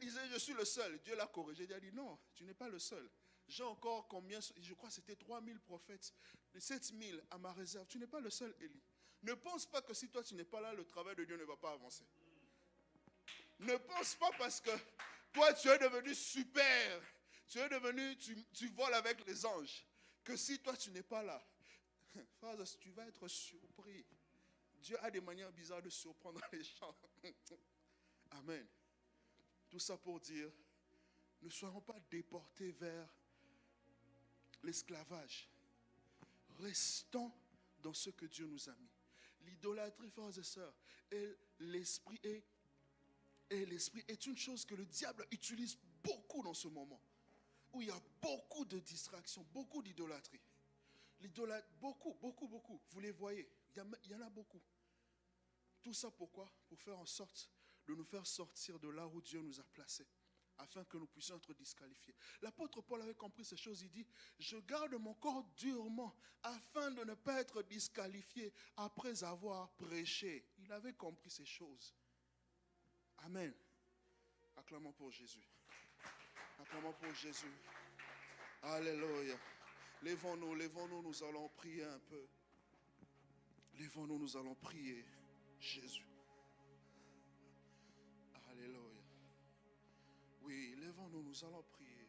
disait, je suis le seul. Dieu l'a corrigé, il a dit, non, tu n'es pas le seul. J'ai encore combien, je crois que c'était 3000 prophètes, 7000 à ma réserve. Tu n'es pas le seul, Élie. Ne pense pas que si toi tu n'es pas là, le travail de Dieu ne va pas avancer. Ne pense pas parce que toi tu es devenu super, tu es devenu, tu voles avec les anges, que si toi tu n'es pas là, frère, tu vas être surpris. Dieu a des manières bizarres de surprendre les gens. Amen. Tout ça pour dire, ne soyons pas déportés vers l'esclavage. Restons dans ce que Dieu nous a mis. L'idolâtrie, frères et sœurs, et l'esprit est une chose que le diable utilise beaucoup dans ce moment, où il y a beaucoup de distractions, beaucoup d'idolâtrie. L'idolâtrie, beaucoup. Vous les voyez, il y en a beaucoup. Tout ça pourquoi? Pour faire en sorte de nous faire sortir de là où Dieu nous a placés, afin que nous puissions être disqualifiés. L'apôtre Paul avait compris ces choses, il dit, je garde mon corps durement, afin de ne pas être disqualifié après avoir prêché. Il avait compris ces choses. Amen. Acclamons pour Jésus. Acclamons pour Jésus. Alléluia. Lèvons-nous, nous allons prier un peu. Lèvons-nous, nous allons prier Jésus. Alléluia. Oui, lèvons-nous, nous allons prier.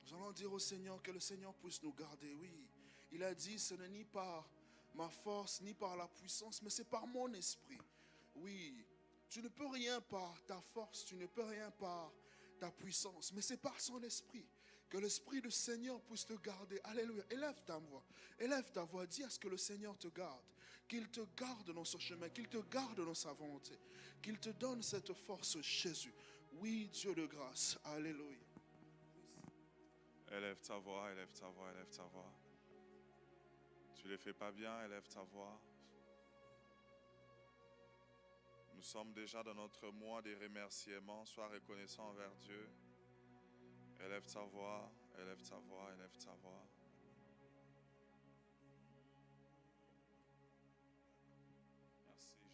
Nous allons dire au Seigneur que le Seigneur puisse nous garder. Oui, il a dit, ce n'est ni par ma force, ni par la puissance, mais c'est par mon esprit. Oui, tu ne peux rien par ta force, tu ne peux rien par ta puissance, mais c'est par son esprit. Que l'esprit du Seigneur puisse te garder. Alléluia. Élève ta voix. Dis à ce que le Seigneur te garde. Qu'il te garde dans ce chemin. Qu'il te garde dans sa volonté. Qu'il te donne cette force, Jésus. Oui, Dieu de grâce. Alléluia. Élève ta voix, élève ta voix, élève ta voix. Tu ne les fais pas bien, élève ta voix. Nous sommes déjà dans notre mois des remerciements. Sois reconnaissant envers Dieu. Élève ta voix, élève ta voix, élève ta voix. Merci Jésus.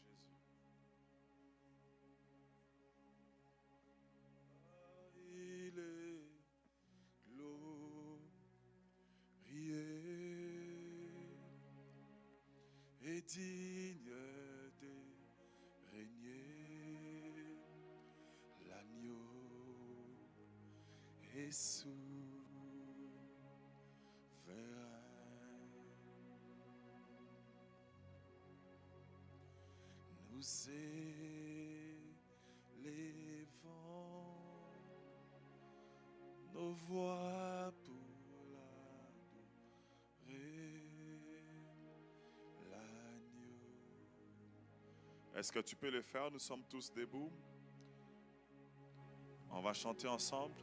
Nous élevons nos voix pour l'adorer, l'agneau. Est-ce que tu peux le faire? Nous sommes tous debout. On va chanter ensemble.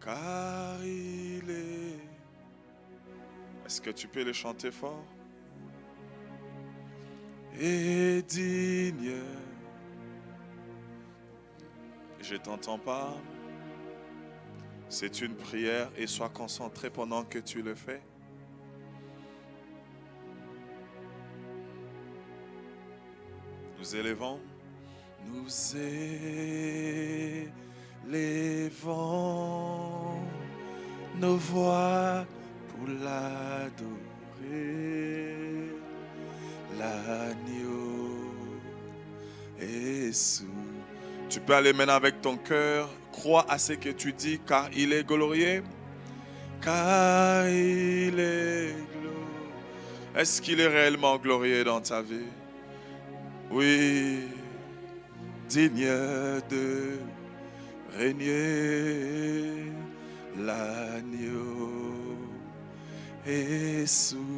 Car il est. Est-ce que tu peux le chanter fort? Et digne. Je t'entends pas. C'est une prière et sois concentré pendant que tu le fais. Nous élevons. Nous élevons nos voix pour l'adorer. L'agneau est sous. Tu peux aller maintenant avec ton cœur. Crois à ce que tu dis, car il est glorieux. Car il est glorieux. Est-ce qu'il est réellement glorieux dans ta vie? Oui. Digne de régner. L'agneau est souverain.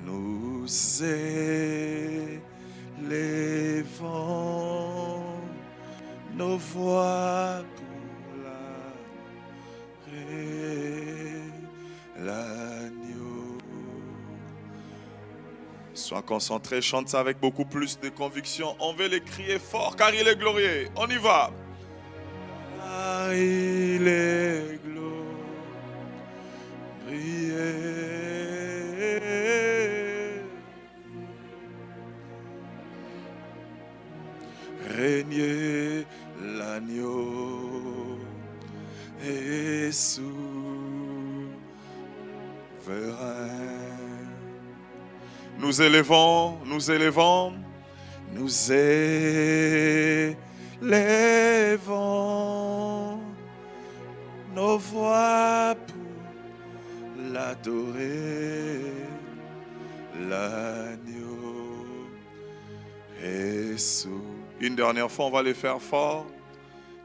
Nous élevons nos voix pour l'agneau. Sois concentré, chante ça avec beaucoup plus de conviction. On veut le crier fort car il est glorieux. On y va. Car il est glorieux. Régner l'agneau est souverain. Nous élevons, nous élevons, nous élevons nos voix pour l'adorer. L'agneau est sous. Une dernière fois, on va le faire fort.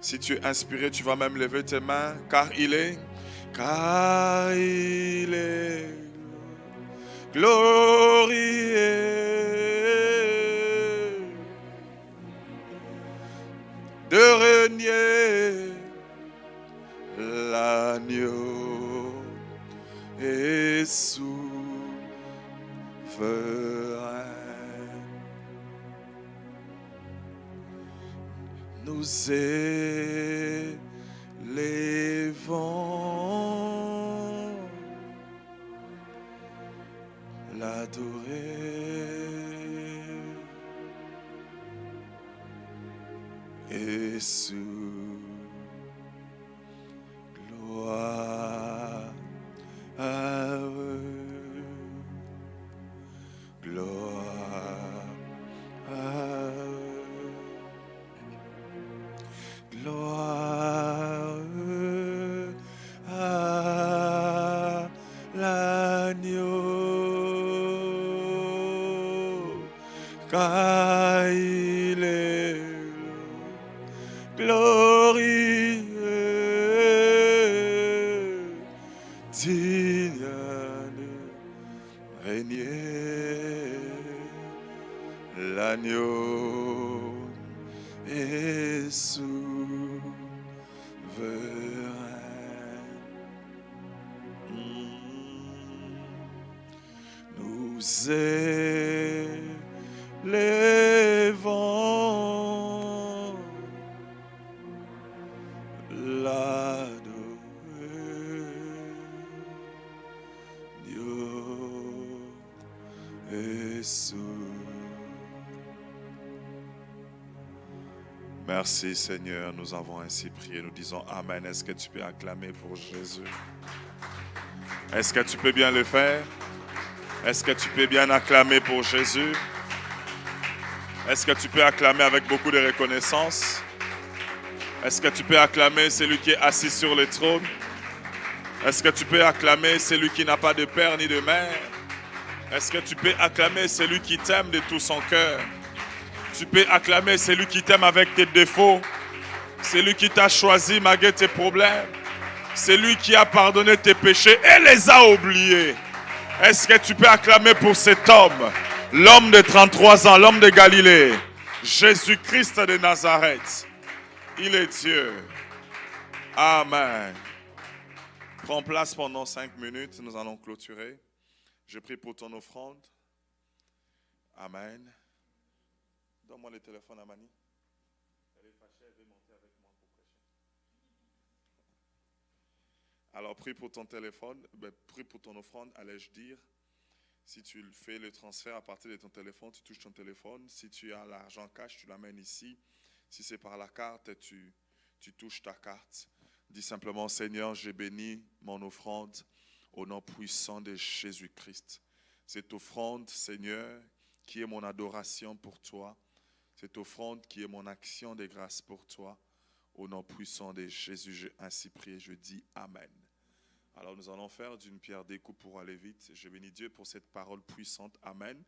Si tu es inspiré, tu vas même lever tes mains. Car il est glorieux de régner. L'agneau est souverain. Nous élevons l'adorer et sous gloire, gloire, gloire à l'agneau, car il est glorieux, digne de régner. L'agneau est souverain. Nous élevons l'adorer. Dieu est souverain. Merci Seigneur, nous avons ainsi prié, nous disons Amen. Est-ce que tu peux acclamer pour Jésus? Est-ce que tu peux bien le faire? Est-ce que tu peux bien acclamer pour Jésus? Est-ce que tu peux acclamer avec beaucoup de reconnaissance? Est-ce que tu peux acclamer celui qui est assis sur le trône? Est-ce que tu peux acclamer celui qui n'a pas de père ni de mère? Est-ce que tu peux acclamer celui qui t'aime de tout son cœur? Tu peux acclamer celui qui t'aime avec tes défauts, celui qui t'a choisi malgré tes problèmes, celui qui a pardonné tes péchés et les a oubliés. Est-ce que tu peux acclamer pour cet homme, l'homme de 33 ans, l'homme de Galilée, Jésus-Christ de Nazareth? Il est Dieu. Amen. Prends place pendant 5 minutes, nous allons clôturer. Je prie pour ton offrande. Amen. Donne-moi le téléphone à Mani. Elle est fâchée, elle veut monter avec moi pour prêcher. Alors prie pour ton téléphone, prie pour ton offrande, allais-je dire. Si tu fais le transfert à partir de ton téléphone, tu touches ton téléphone. Si tu as l'argent cash, tu l'amènes ici. Si c'est par la carte, tu touches ta carte. Dis simplement, Seigneur, j'ai béni mon offrande au nom puissant de Jésus-Christ. Cette offrande, Seigneur, qui est mon adoration pour toi. Cette offrande qui est mon action de grâce pour toi. Au nom puissant de Jésus, j'ai ainsi prié, je dis Amen. Alors nous allons faire d'une pierre deux coups pour aller vite. Je bénis Dieu pour cette parole puissante. Amen.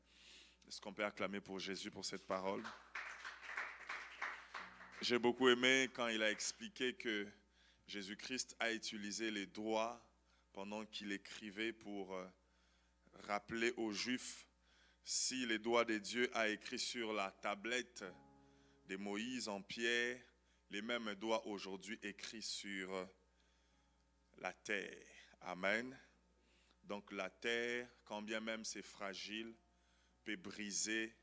Est-ce qu'on peut acclamer pour Jésus pour cette parole? J'ai beaucoup aimé quand il a expliqué que Jésus-Christ a utilisé les doigts pendant qu'il écrivait pour rappeler aux Juifs si les doigts de Dieu a écrit sur la tablette de Moïse en pierre, les mêmes doigts aujourd'hui écrits sur la terre. Amen. Donc la terre, quand bien même c'est fragile, peut briser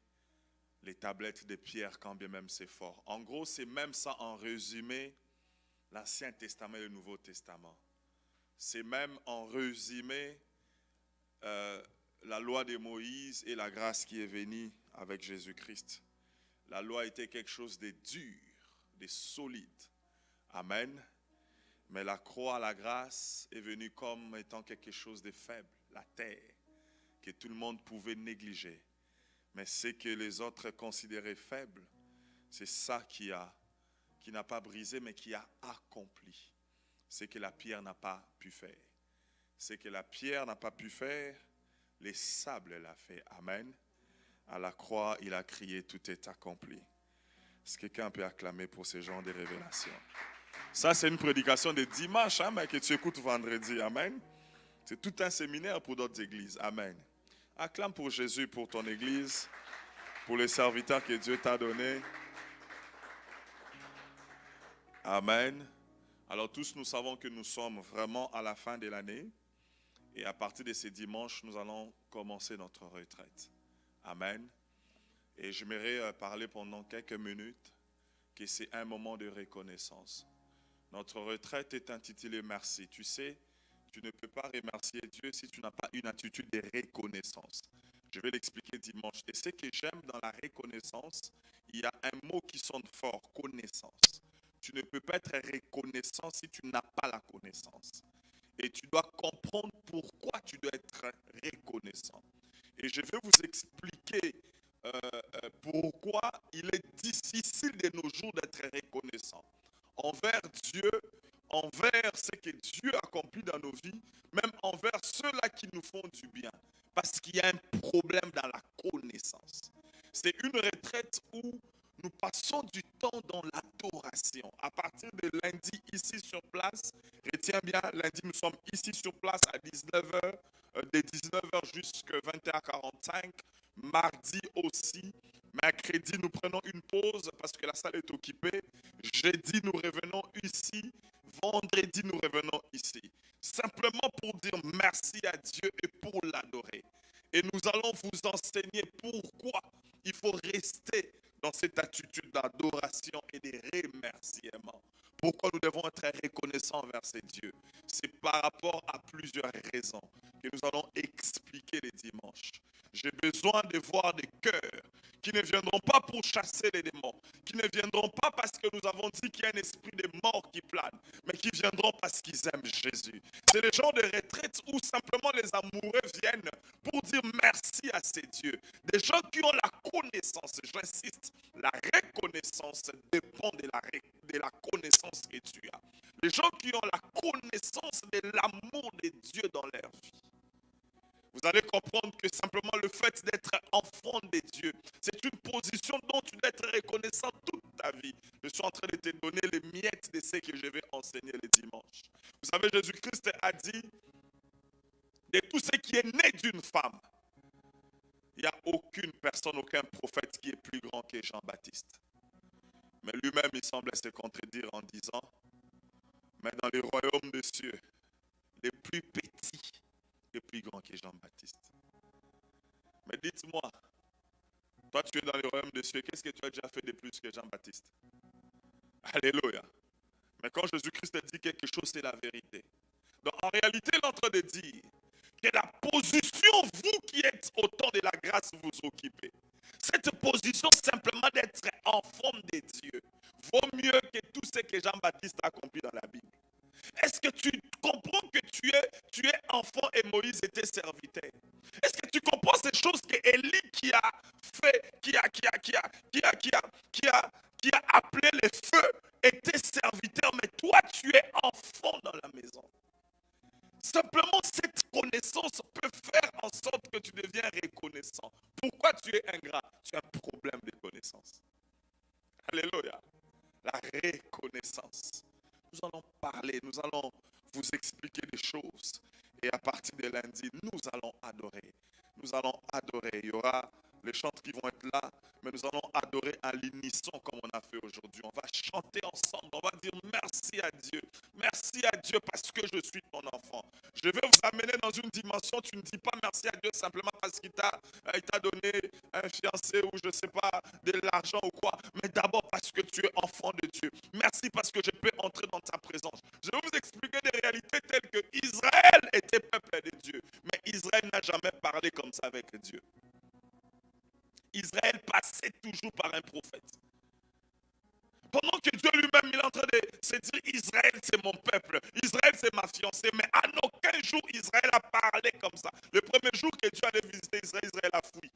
les tablettes de pierre quand bien même c'est fort. En gros, c'est même ça en résumé l'Ancien Testament et le Nouveau Testament. C'est même en résumé la loi de Moïse et la grâce qui est venue avec Jésus-Christ. La loi était quelque chose de dur, de solide. Amen. Mais la croix, la grâce est venue comme étant quelque chose de faible, la terre, que tout le monde pouvait négliger. Mais ce que les autres considéraient faible, c'est ça qui n'a pas brisé, mais qui a accompli. C'est que la pierre n'a pas pu faire. C'est que la pierre n'a pas pu faire, les sables l'a fait. Amen. À la croix, il a crié, tout est accompli. Est-ce que quelqu'un peut acclamer pour ce genre de révélation? Ça, c'est une prédication de dimanche, hein, mais que tu écoutes vendredi. Amen. C'est tout un séminaire pour d'autres églises. Amen. Acclame pour Jésus, pour ton église, pour les serviteurs que Dieu t'a donnés. Amen. Alors tous, nous savons que nous sommes vraiment à la fin de l'année. Et à partir de ce dimanche, nous allons commencer notre retraite. Amen. Et j'aimerais parler pendant quelques minutes que c'est un moment de reconnaissance. Notre retraite est intitulée Merci. Tu sais, tu ne peux pas remercier Dieu si tu n'as pas une attitude de reconnaissance. Je vais l'expliquer dimanche. Et ce que j'aime dans la reconnaissance, il y a un mot qui sonne fort, connaissance. Tu ne peux pas être reconnaissant si tu n'as pas la connaissance. Et tu dois comprendre pourquoi tu dois être reconnaissant. Et je vais vous expliquer pourquoi il est difficile de nos jours d'être reconnaissant envers Dieu, envers ce que Dieu accomplit dans nos vies, même envers ceux-là qui nous font du bien. Parce qu'il y a un problème dans la connaissance. C'est une retraite où nous passons du temps dans l'adoration. À partir de lundi, ici sur place, retiens bien, lundi, nous sommes ici sur place à 19h, de 19h jusqu'à 21h45. Mardi aussi. Mercredi, nous prenons une pause parce que la salle est occupée. Jeudi, nous revenons ici. Vendredi, nous revenons ici. Simplement pour dire merci à Dieu et pour l'adorer. Et nous allons vous enseigner pourquoi il faut rester dans cette attitude d'adoration et de remerciement. Pourquoi nous devons être reconnaissants envers ces dieux. C'est par rapport à plusieurs raisons que nous allons expliquer les dimanches. J'ai besoin de voir des cœurs qui ne viendront pas pour chasser les démons, qui ne viendront pas parce que nous avons dit qu'il y a un esprit de mort qui plane, mais qui viendront parce qu'ils aiment Jésus. C'est le genre de retraite où simplement les amoureux viennent pour dire merci à ces dieux. Des gens qui ont la connaissance, j'insiste, la reconnaissance dépend de la connaissance que tu as. Les gens qui ont la connaissance de l'amour de Dieu dans leur vie. Vous allez comprendre que simplement le fait d'être enfant de Dieu, c'est une position dont tu dois être reconnaissant toute ta vie. Je suis en train de te donner les miettes de ce que je vais enseigner le dimanche. Vous savez, Jésus-Christ a dit, de tout ce qui est né d'une femme, il n'y a aucune personne, aucun prophète qui est plus grand que Jean-Baptiste. Mais lui-même, il semblait se contredire en disant, mais dans les royaumes des cieux, les plus petits, est plus grand que Jean-Baptiste. Mais dites-moi, toi tu es dans le royaume des cieux, qu'est-ce que tu as déjà fait de plus que Jean-Baptiste? Alléluia. Mais quand Jésus-Christ dit quelque chose, c'est la vérité. Donc en réalité, il est en train de dire que la position, vous qui êtes au temps de la grâce, vous occupez. Cette position simplement d'être enfant de Dieu vaut mieux que tout ce que Jean-Baptiste a accompli dans la Bible. Est-ce que tu comprends que tu es enfant et Moïse était serviteur? Est-ce que tu comprends ces choses que Élie qui a fait, qui a appelé les feux, était serviteur, mais toi tu es enfant dans la maison. Simplement cette connaissance peut faire en sorte que tu deviens reconnaissant. Pourquoi tu es ingrat? Tu as un problème de connaissance. Alléluia. La reconnaissance. Nous allons parler, nous allons vous expliquer des choses. Et à partir de lundi, nous allons adorer. Nous allons adorer. Il y aura les chants qui vont être là, mais nous allons adorer à l'unisson comme on a fait aujourd'hui. On va chanter ensemble, on va dire merci à Dieu. Merci à Dieu parce que je suis ton enfant. Je vais vous amener dans une dimension, tu ne dis pas merci à Dieu simplement parce qu'il t'a donné un fiancé ou je ne sais pas, de l'argent ou quoi, mais d'abord parce que tu es enfant de Dieu. Merci parce que je peux entrer dans ta présence. Je vais vous expliquer des réalités telles que Israël était peuple de Dieu, mais Israël n'a jamais parlé comme ça avec Dieu. Israël passait toujours par un prophète. Pendant que Dieu lui-même il est en train de se dire Israël c'est mon peuple, Israël c'est ma fiancée, mais à aucun jour Israël a parlé comme ça. Le premier jour que Dieu allait visiter Israël, Israël a fui.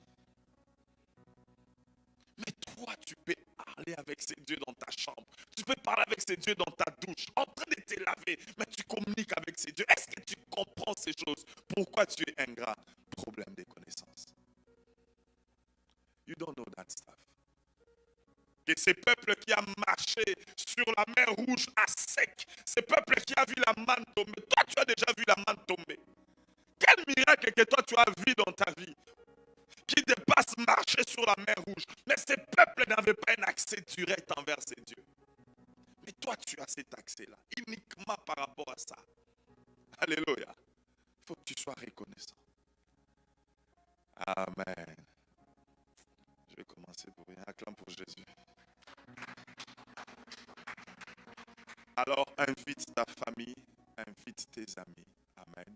Mais toi tu peux parler avec ces dieux dans ta chambre, tu peux parler avec ces dieux dans ta douche, en train de te laver, mais tu communiques avec ces dieux. Est-ce que tu comprends ces choses? Pourquoi tu es ingrat? Problème de connaissance. You don't know that stuff. Et ce peuple qui a marché sur la mer Rouge à sec, ce peuple qui a vu la manne tomber, toi tu as déjà vu la manne tomber. Quel miracle que toi tu as vu dans ta vie qui dépasse marcher sur la mer Rouge. Mais ce peuple n'avait pas un accès direct envers ces dieux. Mais toi tu as cet accès-là, uniquement par rapport à ça. Alléluia. Il faut que tu sois reconnaissant. Amen. Je vais commencer pour rien. Acclame pour Jésus. Alors, invite ta famille, invite tes amis. Amen.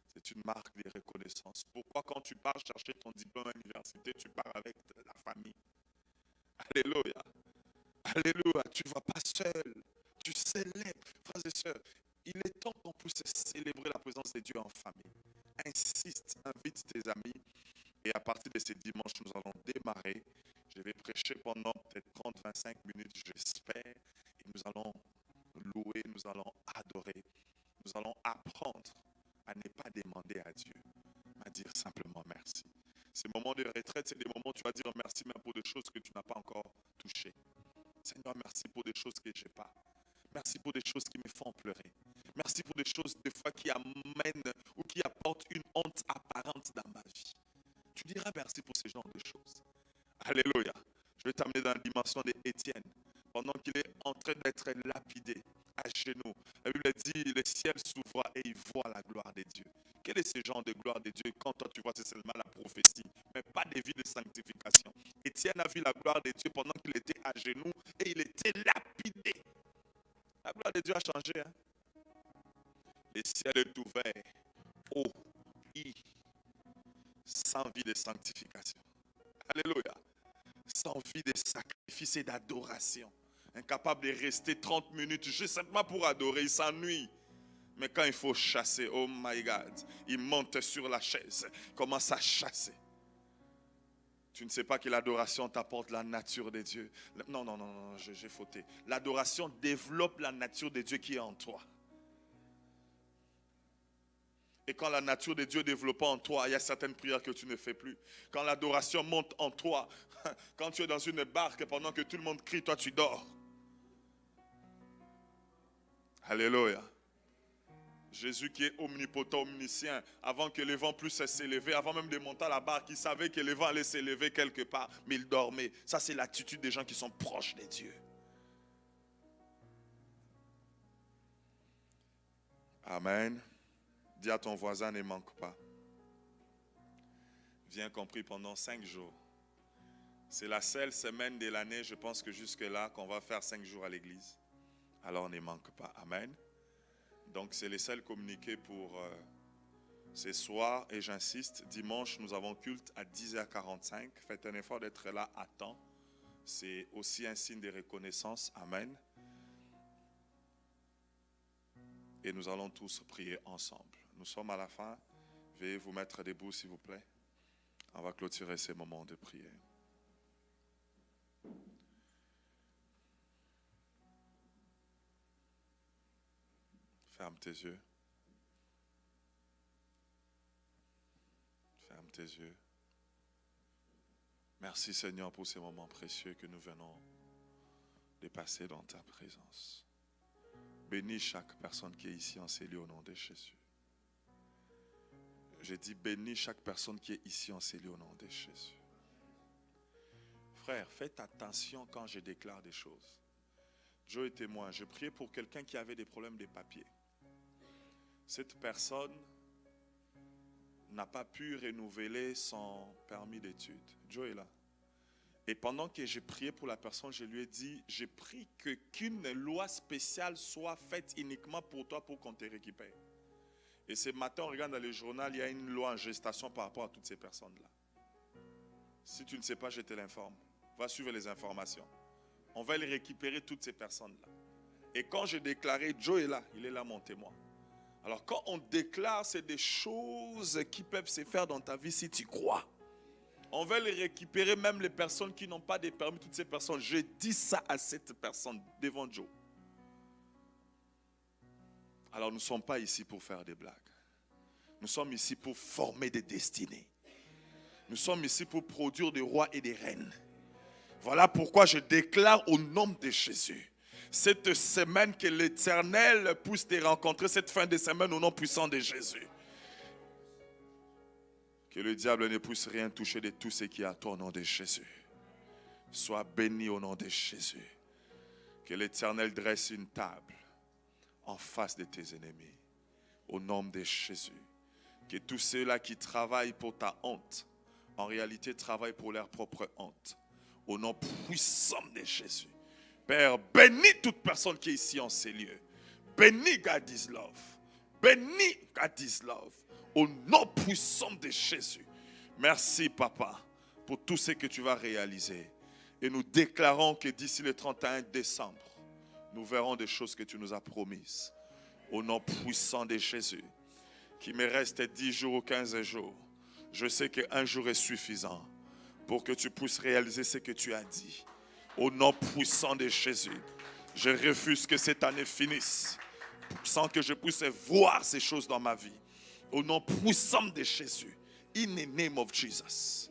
C'est une marque de reconnaissance. Pourquoi quand tu pars chercher ton diplôme à l'université, tu pars avec la famille? Alléluia. Alléluia. Tu ne vas pas seul. Tu célèbres. Frères et sœurs, il est temps qu'on puisse célébrer la présence de Dieu en famille. Insiste, invite tes amis. Et à partir de ce dimanche, nous allons démarrer. Je vais prêcher pendant peut-être 30-25 minutes, j'espère. Et nous allons louer, nous allons adorer. Nous allons apprendre à ne pas demander à Dieu, mais à dire simplement merci. Ces moments de retraite, c'est des moments où tu vas dire merci même pour des choses que tu n'as pas encore touchées. Seigneur, merci pour des choses que je n'ai pas. Merci pour des choses qui me font pleurer. Merci pour des choses des fois qui amènent ou qui apportent une honte apparente dans ma vie. Tu diras merci pour ce genre de choses. Alléluia. Je vais t'amener dans la dimension d'Étienne. Pendant qu'il est en train d'être lapidé à genoux, la Bible dit, le ciel s'ouvre et il voit la gloire de Dieu. Quel est ce genre de gloire de Dieu? Quand toi tu vois, c'est seulement la prophétie, mais pas des vies de sanctification. Étienne a vu la gloire de Dieu pendant qu'il était à genoux et il était lapidé. La gloire de Dieu a changé. Hein? Le ciel est ouvert. Oh, sans vie de sanctification. Alléluia. sans vie de sacrifice et d'adoration. Incapable de rester 30 minutes juste simplement pour adorer, il s'ennuie. Mais quand il faut chasser, oh my God, il monte sur la chaise, commence à chasser. Tu ne sais pas que l'adoration t'apporte la nature de Dieu. Non, j'ai fauté. L'adoration développe la nature de Dieu qui est en toi. Et quand la nature de Dieu est développée en toi, il y a certaines prières que tu ne fais plus. Quand l'adoration monte en toi, quand tu es dans une barque pendant que tout le monde crie, toi tu dors. Alléluia. Jésus qui est omnipotent, omniscient, avant que les vents puissent s'élever, avant même de monter à la barque, il savait que les vents allaient s'élever quelque part, mais il dormait. Ça, c'est l'attitude des gens qui sont proches de Dieu. Amen. Dis à ton voisin, ne manque pas. Viens compris pendant 5 jours. C'est la seule semaine de l'année, je pense que jusque-là, qu'on va faire 5 jours à l'église. Alors ne manque pas. Amen. Donc c'est les seuls communiqués pour ce soir. Et j'insiste, dimanche, nous avons culte à 10h45. Faites un effort d'être là à temps. C'est aussi un signe de reconnaissance. Amen. Et nous allons tous prier ensemble. Nous sommes à la fin. Veuillez vous mettre debout, s'il vous plaît. On va clôturer ces moments de prière. Ferme tes yeux. Ferme tes yeux. Merci Seigneur pour ces moments précieux que nous venons de passer dans ta présence. Bénis chaque personne qui est ici en ces lieux au nom de Jésus. J'ai dit bénis chaque personne qui est ici en ces lieux au nom de Jésus. Frère, faites attention quand je déclare des choses. Joe est témoin. Je priais pour quelqu'un qui avait des problèmes de papier. Cette personne n'a pas pu renouveler son permis d'études. Joe est là. Et pendant que j'ai prié pour la personne, je lui ai dit, j'ai prie qu'une loi spéciale soit faite uniquement pour toi pour qu'on te récupère. Et ce matin, on regarde dans le journal, il y a une loi en gestation par rapport à toutes ces personnes-là. Si tu ne sais pas, je te l'informe. Va suivre les informations. On va les récupérer toutes ces personnes-là. Et quand j'ai déclaré, Joe est là, il est là mon témoin. Alors quand on déclare, c'est des choses qui peuvent se faire dans ta vie si tu crois. On va les récupérer, même les personnes qui n'ont pas de permis, toutes ces personnes. Je dis ça à cette personne devant Joe. Alors nous ne sommes pas ici pour faire des blagues. Nous sommes ici pour former des destinées. Nous sommes ici pour produire des rois et des reines. Voilà pourquoi je déclare au nom de Jésus, cette semaine que l'Éternel puisse te rencontrer, cette fin de semaine au nom puissant de Jésus. Que le diable ne puisse rien toucher de tout ce qui est à toi au nom de Jésus. Sois béni au nom de Jésus. Que l'Éternel dresse une table en face de tes ennemis. Au nom de Jésus. Que tous ceux-là qui travaillent pour ta honte, en réalité travaillent pour leur propre honte. Au nom puissant de Jésus. Père, bénis toute personne qui est ici en ces lieux. Bénis God is love. Bénis God is love. Au nom puissant de Jésus. Merci, Papa, pour tout ce que tu vas réaliser. Et nous déclarons que d'ici le 31 décembre, nous verrons des choses que tu nous as promises. Au nom puissant de Jésus. Qu'il me reste 10 jours ou 15 jours. Je sais qu'un jour est suffisant pour que tu puisses réaliser ce que tu as dit. Au nom puissant de Jésus, je refuse que cette année finisse sans que je puisse voir ces choses dans ma vie. Au nom puissant de Jésus, in the name of Jesus.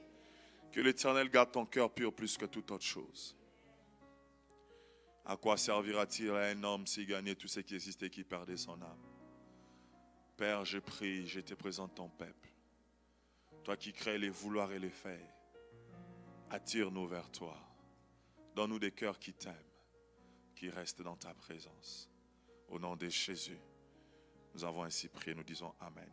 Que l'Éternel garde ton cœur pur plus que toute autre chose. À quoi servira-t-il à un homme s'il gagnait tout ce qui existait et qui perdait son âme? Père, je prie, je te présente ton peuple. Toi qui crées les vouloirs et les faire, attire-nous vers toi. Donne-nous des cœurs qui t'aiment, qui restent dans ta présence. Au nom de Jésus, nous avons ainsi prié, nous disons Amen.